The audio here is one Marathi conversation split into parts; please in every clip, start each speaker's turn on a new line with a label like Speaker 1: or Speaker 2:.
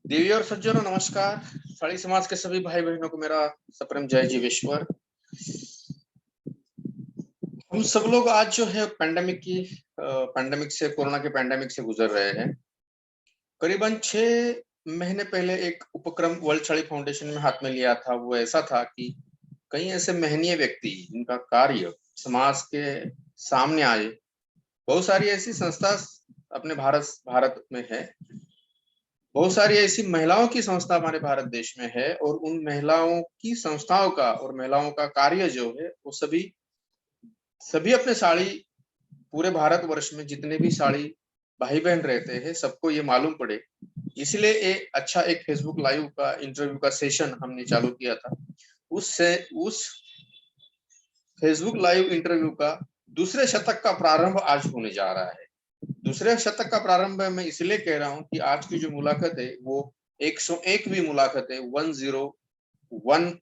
Speaker 1: देवी और सज्जनों नमस्कार। साड़ी समाज के सभी भाई बहनों को मेरा सप्रेम जय जीवेश्वर। हम सब लोग आज जो है कोरोना के पैंडेमिक से गुजर रहे हैं। करीबन 6 महीने पहले एक उपक्रम वर्ल्ड साड़ी फाउंडेशन में हाथ में लिया था। वो ऐसा था कि कई ऐसे महनीय व्यक्ति जिनका कार्य समाज के सामने आए। बहुत सारी ऐसी संस्था अपने भारत में है। बहुत सारी ऐसी महिलाओं की संस्था हमारे भारत देश में है और उन महिलाओं की संस्थाओं का और महिलाओं का कार्य जो है वो सभी सभी अपने साड़ी पूरे भारतवर्ष में जितने भी साड़ी भाई बहन रहते हैं सबको ये मालूम पड़े, इसलिए एक फेसबुक लाइव का इंटरव्यू का सेशन हमने चालू किया था। उस फेसबुक लाइव इंटरव्यू का दूसरे शतक का प्रारंभ आज होने जा रहा है। दूसरे शतक का प्रारंभ मैं इसलिए कह रहा हूं कि आज की जो मुलाकात है वो 101वीं मुलाकात है, 101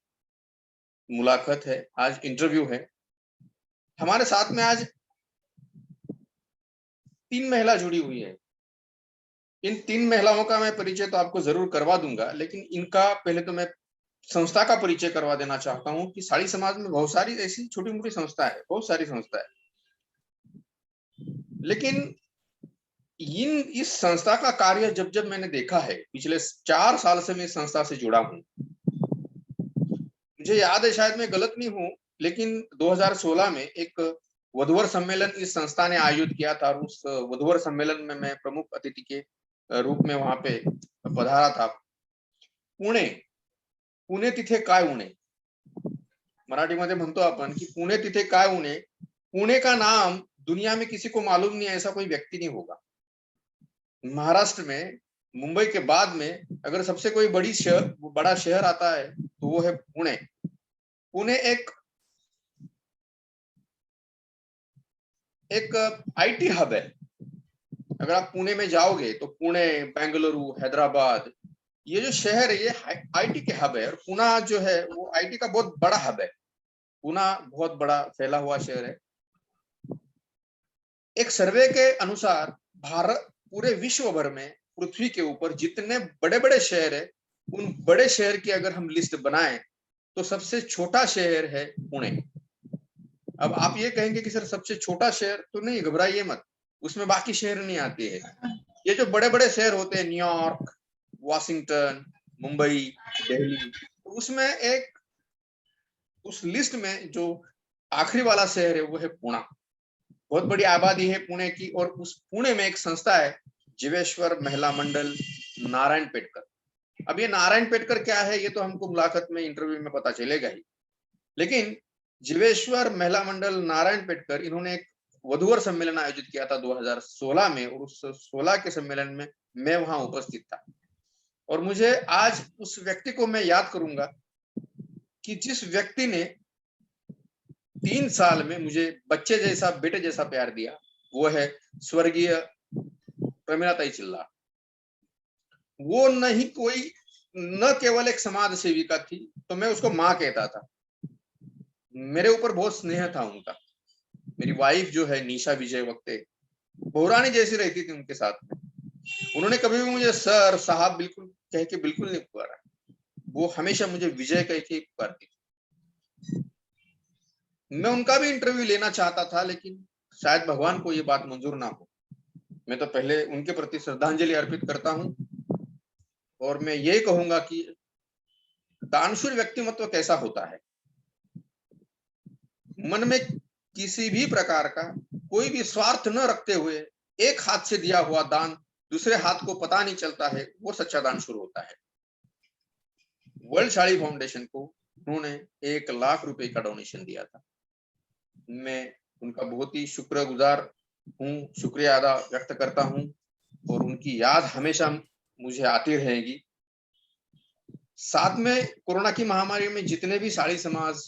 Speaker 1: मुलाकात है, आज इंटरव्यू है। हमारे साथ में आज 3 महिला जुड़ी हुई है। इन 3 महिलाओं का मैं परिचय तो आपको जरूर करवा दूंगा, लेकिन इनका पहले तो मैं संस्था का परिचय करवा देना चाहता हूं कि साड़ी समाज में बहुत सारी ऐसी छोटी मोटी संस्था है, बहुत सारी संस्था है, लेकिन इस संस्था का कार्य जब जब मैंने देखा है, पिछले 4 साल से मैं इस संस्था से जुड़ा हूं। मुझे याद है, शायद मैं गलत नहीं हूं, लेकिन 2016 में एक वधूवर सम्मेलन इस संस्था ने आयोजित किया था और उस वधूवर सम्मेलन में मैं प्रमुख अतिथि के रूप में वहां पे पधारा था। पुणे पुणे तिथे काय उणे, मराठीमध्ये म्हणतो आपण की पुणे तिथे काय उणे। पुणे का नाम दुनिया में किसी को मालूम नहीं, ऐसा कोई व्यक्ति नहीं होगा। महाराष्ट्र में मुंबई के बाद में अगर सबसे कोई बड़ा शहर आता है तो वो है पुणे। पुणे एक आईटी हब है। अगर आप पुणे में जाओगे तो पुणे, बेंगलुरु, हैदराबाद, ये जो शहर है ये आईटी के हब है और पुणे जो है वो आईटी का बहुत बड़ा हब है। पुणे बहुत बड़ा फैला हुआ शहर है। एक सर्वे के अनुसार भारत पूरे विश्व भर में पृथ्वी के ऊपर जितने बड़े बड़े शहर है, उन बड़े शहर की अगर हम लिस्ट बनाएं तो सबसे छोटा शहर है पुणे। अब आप ये कहेंगे कि सर सबसे छोटा शहर, तो नहीं, घबराइए मत, उसमें बाकी शहर नहीं आते हैं। ये जो बड़े बड़े शहर होते हैं, न्यूयॉर्क, वॉशिंगटन, मुंबई, दिल्ली, तो उसमें उस लिस्ट में जो आखिरी वाला शहर है वो है पुणे। बहुत बड़ी आबादी है पुणे की और उस पुणे में एक संस्था है, जीवेश्वर महिला मंडल नारायणपेटकर। अब ये नारायणपेटकर क्या है ये तो हमको मुलाकात में, इंटरव्यू में पता चलेगा ही, लेकिन जीवेश्वर महिला मंडल नारायणपेटकर इन्होंने एक वधूवर सम्मेलन आयोजित किया था 2016 में और उस 16 के सम्मेलन में मैं वहां उपस्थित था। और मुझे आज उस व्यक्ति को मैं याद करूंगा कि जिस व्यक्ति ने 3 साल में मुझे बच्चे जैसा, बेटे जैसा प्यार दिया, वो है स्वर्गीय प्रमिला चिल्ला। वो न केवल एक समाज सेविका थी, तो मैं उसको माँ कहता था। मेरे ऊपर बहुत स्नेह था उनका। मेरी वाइफ जो है निशा विजय वक्ते, बहुरानी जैसी रहती थी उनके साथ में। उन्होंने कभी भी मुझे सर साहब बिल्कुल कह के बिल्कुल नहीं पुकारा। वो हमेशा मुझे विजय कह के पुकारती थी। मैं उनका भी इंटरव्यू लेना चाहता था, लेकिन शायद भगवान को ये बात मंजूर ना हो। मैं तो पहले उनके प्रति श्रद्धांजलि अर्पित करता हूं और मैं ये कहूंगा कि दानशूर व्यक्तिमत्व कैसा होता है। मन में किसी भी प्रकार का कोई भी स्वार्थ न रखते हुए एक हाथ से दिया हुआ दान दूसरे हाथ को पता नहीं चलता है, वो सच्चा दानशूर होता है। वर्ल्ड साड़ी फाउंडेशन को उन्होंने 1 लाख रुपए का डोनेशन दिया था। मैं उनका बहुत ही शुक्रगुजार हूँ, शुक्रिया अदा व्यक्त करता हूँ और उनकी याद हमेशा मुझे आती रहेगी। साथ में कोरोना की महामारी में जितने भी साड़ी समाज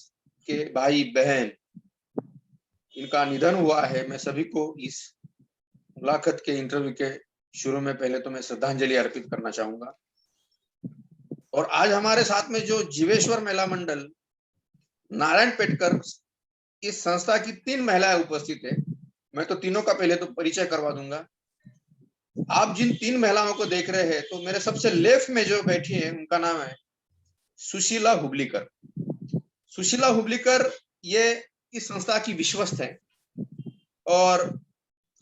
Speaker 1: के भाई बहन इनका निधन हुआ है, मैं सभी को इस मुलाकात के इंटरव्यू के शुरू में पहले तो मैं श्रद्धांजलि अर्पित करना चाहूंगा। और आज हमारे साथ में जो जीवेश्वर महिला मंडल नारायणपेटकर, इस संस्था की 3 महिलाएं उपस्थित है। मैं तो तीनों का पहले तो परिचय करवा दूंगा। आप जिन 3 महिलाओं को देख रहे हैं, तो मेरे सबसे लेफ्ट में जो बैठी है उनका नाम है सुशीला हुबलीकर। सुशीला हुबलीकर ये इस संस्था की विश्वस्त है और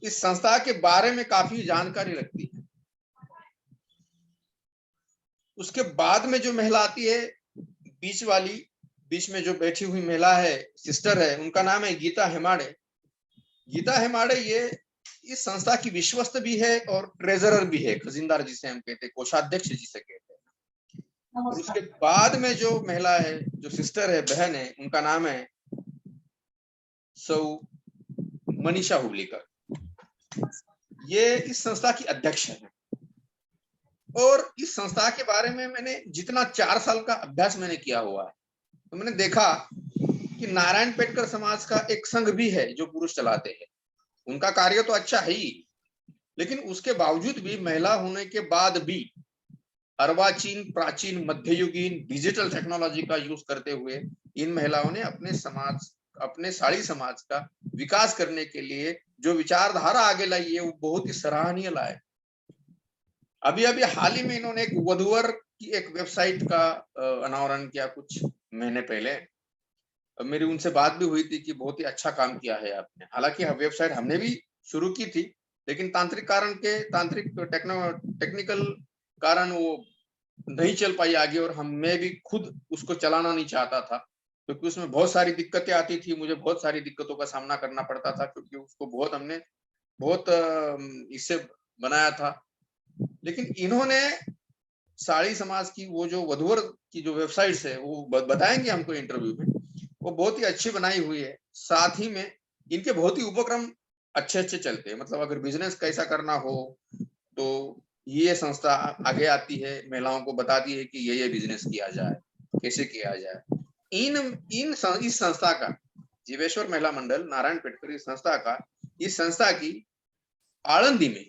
Speaker 1: इस संस्था के बारे में काफी जानकारी रखती है। उसके बाद में जो महिला आती है, बीच में जो बैठी हुई महिला है, सिस्टर है, उनका नाम है गीता हेमाड़े। गीता हेमाड़े ये इस संस्था की विश्वस्त भी है और ट्रेजरर भी है, खजीनदार जिसे हम कहते हैं, कोषाध्यक्ष जिसे कहते हैं। और उसके बाद में जो महिला है, जो सिस्टर है, बहन है, उनका नाम है सौ मनीषा हुबलीकर। ये इस संस्था की अध्यक्ष है। और इस संस्था के बारे में मैंने जितना 4 साल का अभ्यास मैंने किया हुआ है, तो मैंने देखा कि नारायण पेटकर समाज का एक संघ भी है जो पुरुष चलाते हैं। उनका कार्य तो अच्छा है ही, लेकिन उसके बावजूद भी महिला होने के बाद भी अर्वाचीन, प्राचीन, मध्ययुगीन डिजिटल टेक्नोलॉजी का यूज करते हुए इन महिलाओं ने अपने साड़ी समाज का विकास करने के लिए जो विचारधारा आगे लाई है, वो बहुत ही सराहनीय लाए। अभी हाल ही में इन्होंने एक वधूवर की एक वेबसाइट का अनावरण किया कुछ महीने पहले। मेरी उनसे बात भी हुई थी कि बहुत ही अच्छा काम किया है आपने। हालांकि वेबसाइट हमने भी शुरू की थी, लेकिन टेक्निकल कारण वो नहीं चल पाई आगे, और मैं भी खुद उसको चलाना नहीं चाहता था, क्योंकि उसमें बहुत सारी दिक्कतें आती थी। मुझे बहुत सारी दिक्कतों का सामना हमने पड़ता था, क्योंकि उसको हमने बहुत इससे बनाया था। लेकिन इन्होंने साड़ी समाज की वो जो वधूवर की जो वेबसाइट्स है, वो बताएंगे हमको इंटरव्यू में, वो बहुत ही अच्छी बनाई हुई है। साथ ही में इनके बहुत ही उपक्रम अच्छे चलते हैं। मतलब अगर बिजनेस कैसा करना हो तो ये संस्था आगे आती है, महिलाओं को बताती है कि ये बिजनेस किया जाए, कैसे किया जाए। इस संस्था का, जीवेश्वर महिला मंडल नारायण पेटकर इस संस्था की आळंदी में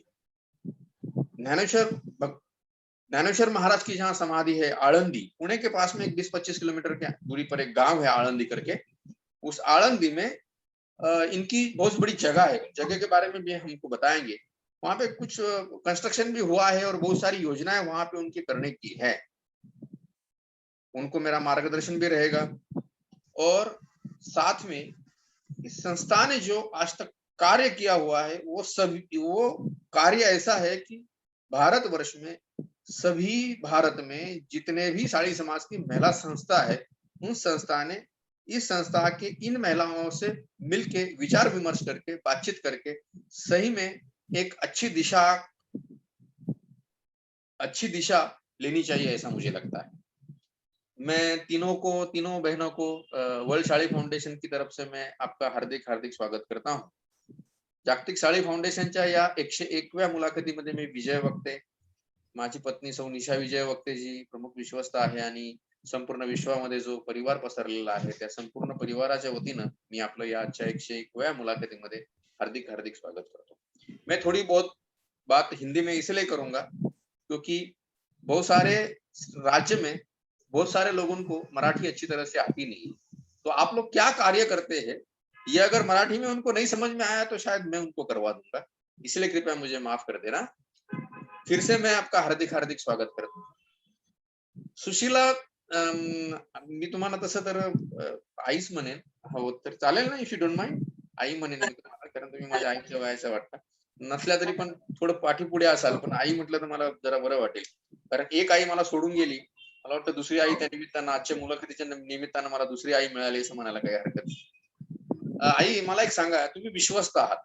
Speaker 1: ज्ञानेश्वर महाराज की जहाँ समाधि है, आळंदी, पुणे के पास में एक 20-25 किलोमीटर के दूरी पर एक गांव है आळंदी करके। उस आळंदी में इनकी बहुत बड़ी जगह है। जगह के बारे में भी हमको बताएंगे। वहां पे कुछ कंस्ट्रक्शन भी हुआ है और बहुत सारी योजनाएं वहां पे उनकी करने की है। उनको मेरा मार्गदर्शन भी रहेगा। और साथ में इस संस्था ने जो आज तक कार्य किया हुआ है, वो कार्य ऐसा है कि भारतवर्ष में भारत में जितने भी साड़ी समाज की महिला संस्था है, उन संस्था ने इस संस्था के इन महिलाओं से मिलके विचार विमर्श करके, बातचीत करके सही में एक अच्छी दिशा लेनी चाहिए, ऐसा मुझे लगता है। मैं तीनों बहनों को वर्ल्ड साड़ी फाउंडेशन की तरफ से मैं आपका हार्दिक स्वागत करता हूं। जागतिक साड़ी फाउंडेशनच्या या 101व्या मुलाखतीमध्ये मी विजय वक्ते, माझी पत्नी सौ निशा विजय वक्ते जी प्रमुख विश्वस्त आहे, आणि संपूर्ण विश्वामध्ये जो परिवार पसरलेला आहे, त्या संपूर्ण परिवाराच्या वतीनं मी आपलं या आजच्या 101व्या मुलाखतीमध्ये हार्दिक स्वागत करतो। मैं थोड़ी बहुत बात हिंदी में इसलिए करूंगा क्योंकि बहुत सारे राज्य में बहुत सारे लोगों को मराठी अच्छी तरह से आती नहीं। तो आप लोग क्या कार्य करते हैं, ये अगर मराठी में उनको नहीं समझ में आया तो शायद मैं उनको करवा दूंगा, इसलिए कृपया मुझे माफ कर देना। फिर से मैं आपका हार्दिक स्वागत करता हूँ। सुशीला, मी तुम्हाला तसं तर आईच म्हणेन, हो तर चालेल ना, इफ यू डोंट माइंड? आई म्हणेन मी तुम्हाला, कारण तुम्ही माझ्या आईच्या वयाच्या वाटता, नसल्या तरी पण थोडं पाठीपुढे असाल, पण आई म्हटलं तर मला जरा बरं वाटेल, कारण एक आई मला सोडून गेली। मला वाटतं दुसरी आई त्या निमित्तानं, आजच्या मुलाखतीच्या निमित्तानं मला दुसरी आई मिळाली असं म्हणायला काही हरकत नाही। आई, मला एक सांगा, तुम्ही विश्वस्त आहात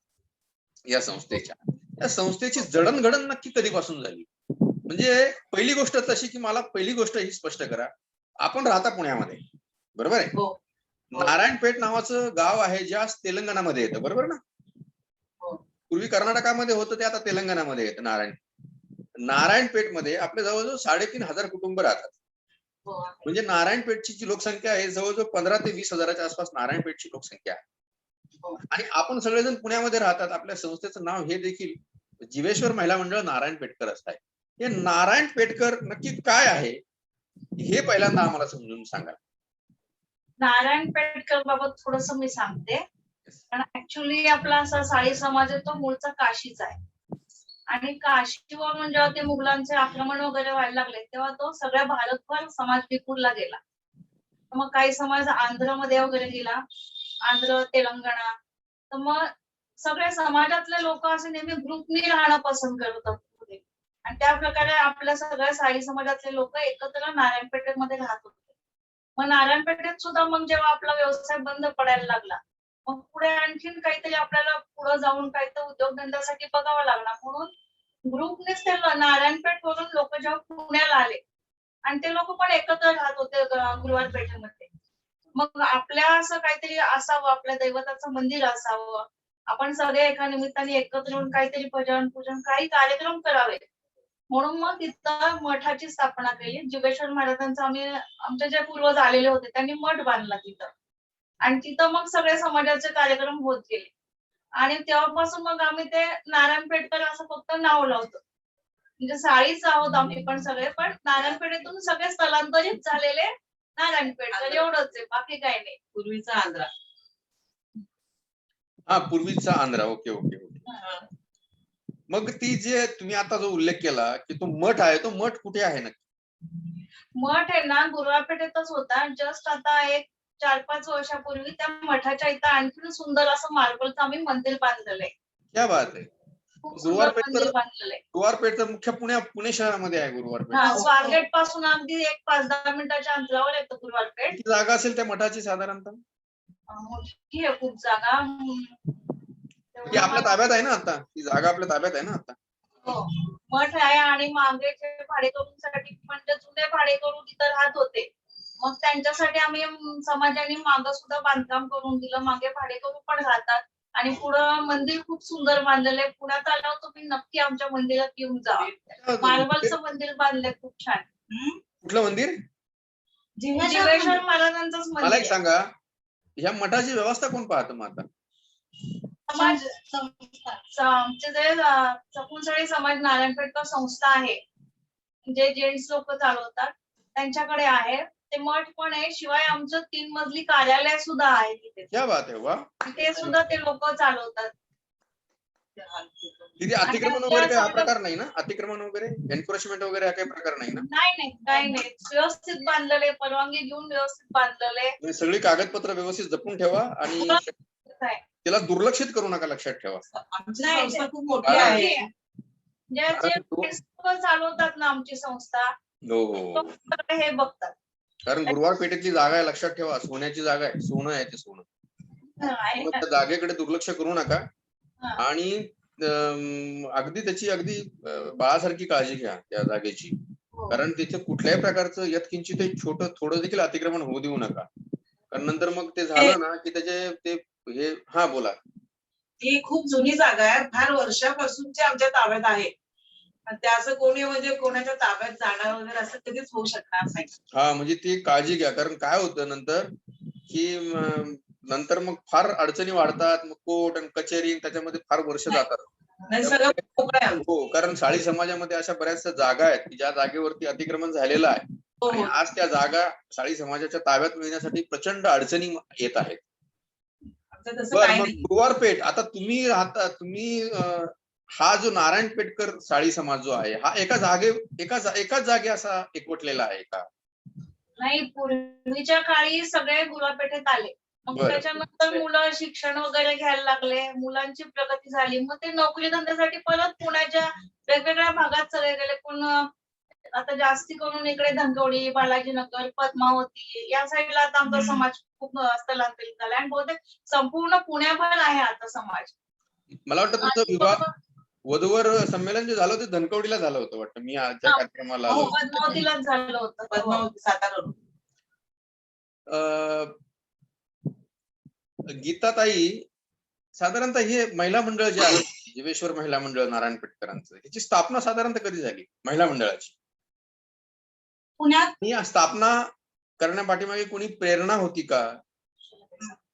Speaker 1: या संस्थेच्या, या संस्थेची जडणघडण नक्की कधीपासून झाली? म्हणजे पहिली गोष्ट तशी की मला पहिली गोष्ट ही स्पष्ट करा, आपण राहता पुण्यामध्ये, बरोबर आहे? नारायणपेठ नावाचं गाव आहे जे आज तेलंगणामध्ये येतं, बरोबर ना? पूर्वी कर्नाटकामध्ये होतं, ते आता तेलंगणामध्ये येतं नारायणपेठ मध्ये आपल्या जवळजवळ 3,500 कुटुंब राहतात। म्हणजे नारायणपेठची जी लोकसंख्या आहे जवळजवळ 15 ते 20 हजाराच्या आसपास नारायणपेठची लोकसंख्या आहे। आणि आपण सगळेजण पुण्यामध्ये राहतात। आपल्या संस्थेचं नाव हे देखील जीवेश्वर महिला मंडळ नारायण पेटकर असं आहे। हे नारायण पेटकर नक्की काय आहे हे पहिल्यांदा आम्हाला समजून सांगा।
Speaker 2: नारायण पेटकर बाबत थोडस मी सांगते, कारण ऍक्च्युअली आपला असा साडी समाज आहे तो मूळचा काशीचा आहे। आणि काशीवर म्हणजे जेव्हा ते मुघलांचे आक्रमण वगैरे व्हायला लागले तेव्हा तो सगळ्या भारतभर समाज विखुरला गेला. तर मग काही समाज आंध्रमध्ये वगैरे गेला, आंध्र, तेलंगणा. तर मग सगळ्या समाजातले लोक असे नेहमी ग्रुपनी राहणं पसंत करत होते. आणि त्या प्रकारे आपल्या सगळ्या साई समाजातले लोक एकत्र नारायणपेठेमध्ये राहत होते. मग नारायणपेठेत सुद्धा मग जेव्हा आपला व्यवसाय बंद पडायला लागला, मग पुढे आणखीन काहीतरी आपल्याला पुढे जाऊन काहीतरी उद्योगधंद्यासाठी बघावं लागला. म्हणून ग्रुपनेच ते नारायणपेठ वरून लोक जेव्हा पुण्याला आले आणि ते लोक पण एकत्र राहत होते गुरुवार पेठेमध्ये. मग आपल्या असं काहीतरी असावं, आपल्या दैवताचं मंदिर असावं, आपण सगळे एका निमित्ताने एकत्र येऊन काहीतरी भजन पूजन काही कार्यक्रम करावे, म्हणून मग तिथं मठाची स्थापना केली. जोगेश्वर महाराजांचा आमचे जे पूर्वज आलेले होते त्यांनी मठ बांधला तिथं. आणि तिथं मग सगळे समाजाचे कार्यक्रम होत गेले. आणि तेव्हापासून मग आम्ही ते नारायणपेठकर असं फक्त नाव लावतो. म्हणजे साळीच आहोत आम्ही पण सगळे, पण नारायणपेठेतून सगळे स्थलांतरित झालेले नारायणपेठकर एवढंच आहे, बाकी काही नाही.
Speaker 3: पूर्वीचा आंध्रा.
Speaker 1: हा, पूर्वीचा आंध्रा. Okay okay okay. मग ती जे तुम्ही आता जो उल्लेख केला की तो मठ आहे, तो मठ कुठे आहे नक्की?
Speaker 2: मठ आहे ना गुरुवार पेठेतच होता. जस्ट आता एक 4-5 वर्षापूर्वी त्या मठाच्या इथं आणखीन सुंदर असं मार्बलचं आम्ही मंदिर बांधलेलं आहे.
Speaker 1: क्या बात आहे.
Speaker 2: खूप सुंदर मंदिर बांधलेलं आहे.
Speaker 1: गुरुवारपेठ तर मुख्य पुणे शहरामध्ये आहे गुरुवारपेठ.
Speaker 2: हा, स्वारगेट पासून अगदी एक 5-10 मिनिटाच्या अंतरावर येतं गुरुवारपेठ.
Speaker 1: किती जागा असेल त्या मठाची साधारणतः?
Speaker 2: मोठी आहे खूप जागा.
Speaker 1: ती आपल्या ताब्यात आहे ना आता? ती जागा आपल्या ताब्यात आहे ना आता?
Speaker 2: हो, मठ आहे. आणि मागेचे भाडेकरूंसाठी म्हणजे जुने भाडेकरू तिथं राहत होते. मग त्यांच्यासाठी आम्ही समाजाने मागं सुद्धा बांधकाम करून दिलं. मागे भाडेकरू पण राहतात. आणि पुढं मंदिर खूप सुंदर बांधलेलं आहे. पुण्यात आल्यावर तुम्ही नक्की आमच्या मंदिरात येऊन जा. मार्बलचं मंदिर बांधलंय खूप छान.
Speaker 1: कुठलं मंदिर?
Speaker 2: जोगेश्वर महाराजांचंच
Speaker 1: मला
Speaker 2: मंदिर
Speaker 1: एक
Speaker 2: आहे.
Speaker 1: सांगा, ह्या मठाची व्यवस्था कोण पाहतं मग आता?
Speaker 2: समाज आमचे जे चकुंसळी समाज नारायणपेठकर संस्था आहे, जे जेंट्स लोक चालवतात त्यांच्याकडे आहे ते मठ पण आहे. शिवाय आमचं 3 मजली कार्यालय सुद्धा आहे तिथे.
Speaker 1: क्या बात आहे. वा.
Speaker 2: ते सुद्धा ते लोक चालवतात.
Speaker 1: तिथे अतिक्रमण वगैरे काही हा प्रकार नाही ना? अतिक्रमण वगैरे एन्क्रोचमेंट वगैरे हा काही प्रकार नाही ना?
Speaker 2: नाही, काही नाही. व्यवस्थित बांधलेले, परवानगी घेऊन व्यवस्थित बांधलेले.
Speaker 1: म्हणजे सगळी कागदपत्र व्यवस्थित जपून ठेवा आणि त्याला दुर्लक्षित करू नका, लक्षात ठेवा.
Speaker 3: आमची संस्था खूप मोठी आहे.
Speaker 2: जे चालवतात ना आमची संस्था,
Speaker 1: हो,
Speaker 2: हे बघतात.
Speaker 1: कारण गुरुवार पेठेतली जागा आहे, लक्षात ठेवा. सोन्याची जागा आहे, सोनं आहे ते सोनं. त्या जागेकडे दुर्लक्ष करू नका. आणि अगदी त्याची अगदी बाळासारखी काळजी घ्या त्या जागेची. कारण तिथे कुठल्याही प्रकारचं यत्किंचित छोटं थोडं देखील अतिक्रमण होऊ देऊ नका. कारण नंतर मग ते झालं ना की त्याचे ते हे. हा, बोला.
Speaker 3: ही खूप जुनी जागा आहे, फार वर्षापासूनची आमच्या ताब्यात आहे. त्या असं कोणी म्हणजे कोणाच्या ताब्यात जाणार वगैरे असं कधीच होऊ शकणार नाही.
Speaker 1: हा, म्हणजे ती काळजी घ्या. कारण काय होतं नंतर की नंतर मग फार अडचणी वाढतात. मग कोर्ट आणि कचेरी त्याच्यामध्ये फार वर्ष जातात. हो, कारण साळी समाजामध्ये अशा बऱ्याचशा जागा आहेत की ज्या जागेवरती अतिक्रमण झालेलं आहे. आणि आज त्या जागा साळी समाजाच्या ताब्यात मिळण्यासाठी प्रचंड अडचणी येत आहेत. बरं, मग गुरुवारपेठ आता तुम्ही राहता, हा जो नारायणपेठकर साळी समाज जो आहे हा एकाच जागे असा एकवटलेला आहे का?
Speaker 2: नाही, पूर्वीच्या काळी सगळे गुरुवारपेठेत आले. मग त्याच्यानंतर मुलं शिक्षण वगैरे घ्यायला लागले, मुलांची प्रगती झाली. मग ते नोकरी धंद्यासाठी परत पुण्याच्या वेगवेगळ्या भागात सगळे गेले. पण आता जास्ती करून इकडे धनकवडी, बालाजीनगर, पद्मावती या साईडला आता आमचा समाज खूप स्थलांतरित झाला. आणि बहुतेक संपूर्ण पुण्याभर आहे आता समाज.
Speaker 1: मला वाटतं तुमचं विवाह वधूवर संमेलन जे झालं ते धनकवडीला झालं होतं वाटतं. मी आजच्या कार्यक्रमाला आलो.
Speaker 2: पद्मावतीलाच झालं होतं.
Speaker 3: पद्मावती, सातारा.
Speaker 1: गीताताई, साधारणतः हे महिला मंडळ जे आहे, जीवेश्वर महिला मंडळ नारायणपेठकरांचं, याची स्थापना साधारणतः कधी झाली महिला मंडळाची?
Speaker 2: पुण्यात.
Speaker 1: ही स्थापना करण्यापाठीमागे कोणी प्रेरणा होती का?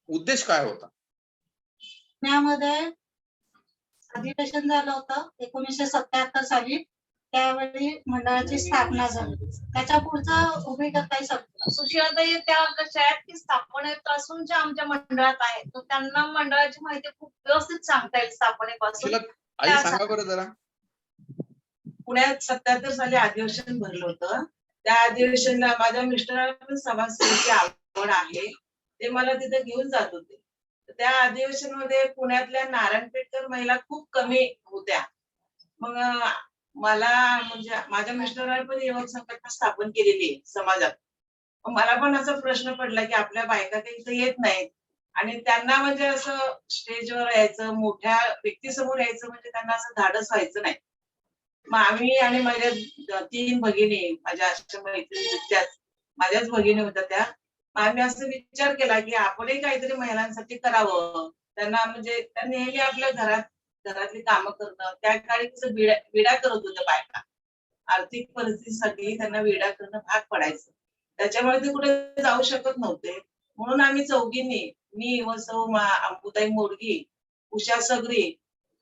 Speaker 1: उद्देश काय होता?
Speaker 4: पुण्यामध्ये अधिवेशन झालं होतं 1977 साली. त्यावेळी मंडळाची स्थापना झाली. त्याच्या पुढचं भूमिका काही
Speaker 2: सुशीलाताई त्या कशा आहेत की स्थापनेपासून ज्या आमच्या मंडळात आहेत, तर त्यांना मंडळाची माहिती खूप व्यवस्थित सांगता येईल स्थापनेपासून.
Speaker 1: आई सांगा बरं जरा.
Speaker 3: पुण्यात 77 साली अधिवेशन भरलं होतं. त्या अधिवेशनला माझ्या मिस्टरांना पण समाजसेवेची आवड आहे. ते मला तिथे घेऊन जात होते. तर त्या अधिवेशनमध्ये पुण्यातल्या नारायणपेठकर महिला खूप कमी होत्या. मग मला म्हणजे माझ्या मिस्टरांनी पण युवक संघटना स्थापन केलेली आहे समाजात. मग मला पण असा प्रश्न पडला, की आपल्या बायका काही इथे येत नाहीत आणि त्यांना म्हणजे असं स्टेजवर यायचं, मोठ्या व्यक्तीसमोर यायचं म्हणजे त्यांना असं धाडस व्हायचं नाही. मग आम्ही आणि माझ्या 3 भगिनी माझ्या अशा मैत्रिणी होत्याच. माझ्याच भगिनी होत्या त्या. मग आम्ही असा विचार केला, की आपणही काहीतरी महिलांसाठी करावं. त्यांना म्हणजे त्या नेहमी आपल्या घरातली कामं करणं. त्या काळी कसं विडा करत होत्या बायका. आर्थिक परिस्थितीसाठी त्यांना विडा करणं भाग पडायचं. त्याच्यामुळे ते कुठे जाऊ शकत नव्हते. म्हणून आम्ही चौघींनी मी व सौ अंबुताई मोडगी, उषा सगरी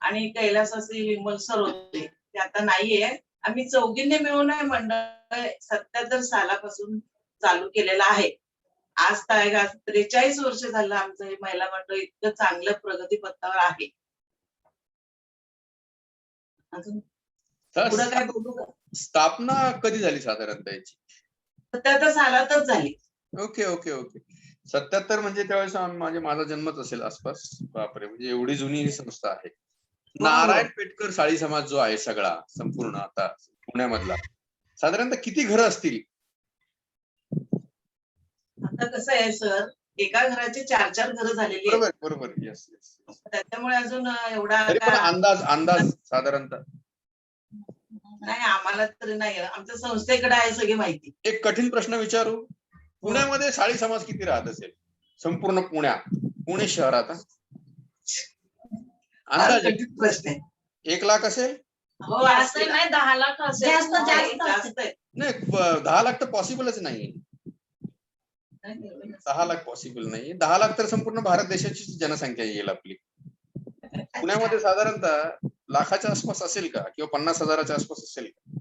Speaker 3: आणि कैलासाचे विमल सर होते. ते आता नाहीये. आम्ही चौघींनी मिळून हे मंडळ 77 सालापासून चालू केलेलं आहे. आज 43 वर्ष झालं आमचं हे महिला मंडळ इतकं चांगलं प्रगतीपथावर आहे. अजून
Speaker 1: तर
Speaker 3: पुढं काय बोलू का?
Speaker 1: स्थापना कधी झाली साधारणतः याची?
Speaker 3: 77 सालातच झाली.
Speaker 1: Okay okay okay. 77 म्हणजे त्यावेळेस माझा जन्मच असेल आसपास. बापरे, म्हणजे एवढी जुनी ही संस्था आहे.
Speaker 3: हो.
Speaker 1: नारायण पेठकर साळी समाज जो आहे सगळा संपूर्ण आता पुण्यामधला, साधारणतः किती घरं असतील?
Speaker 3: आता कसं आहे सर, एका घराची 4-4 घरं झालेली आहेत.
Speaker 1: बरोबर बरोबर. Yes yes.
Speaker 3: त्याच्यामुळे अजून एवढा
Speaker 1: तरी पण
Speaker 3: का
Speaker 1: अंदाज साधारणतः
Speaker 3: नाही आम्हाला तरी नाही. आमच्या संस्थेकडे आहे सगळी माहिती.
Speaker 1: एक कठीण प्रश्न विचारू. पुण्यामध्ये साळी समाज किती राहत असेल? संपूर्ण पुणे शहरात हा?
Speaker 3: फार
Speaker 1: अंदाज
Speaker 3: कठीण प्रश्न आहे.
Speaker 1: 1 लाख असेल?
Speaker 3: हो
Speaker 2: जास्त
Speaker 3: असतील.
Speaker 2: नाही 10 लाख असेल.
Speaker 4: जास्त
Speaker 3: जास्त आहे.
Speaker 1: नाही, 10 लाख तर पॉसिबलच नाही.
Speaker 3: नाही, एवढं नसेल.
Speaker 1: 10 लाख पॉसिबल नाही. 10 लाख तर संपूर्ण भारत देशाची जनसंख्या येईल आपली. पुण्यामध्ये साधारणतः लाखाच्या आसपास असेल का, किंवा 50,000च्या आसपास असेल का?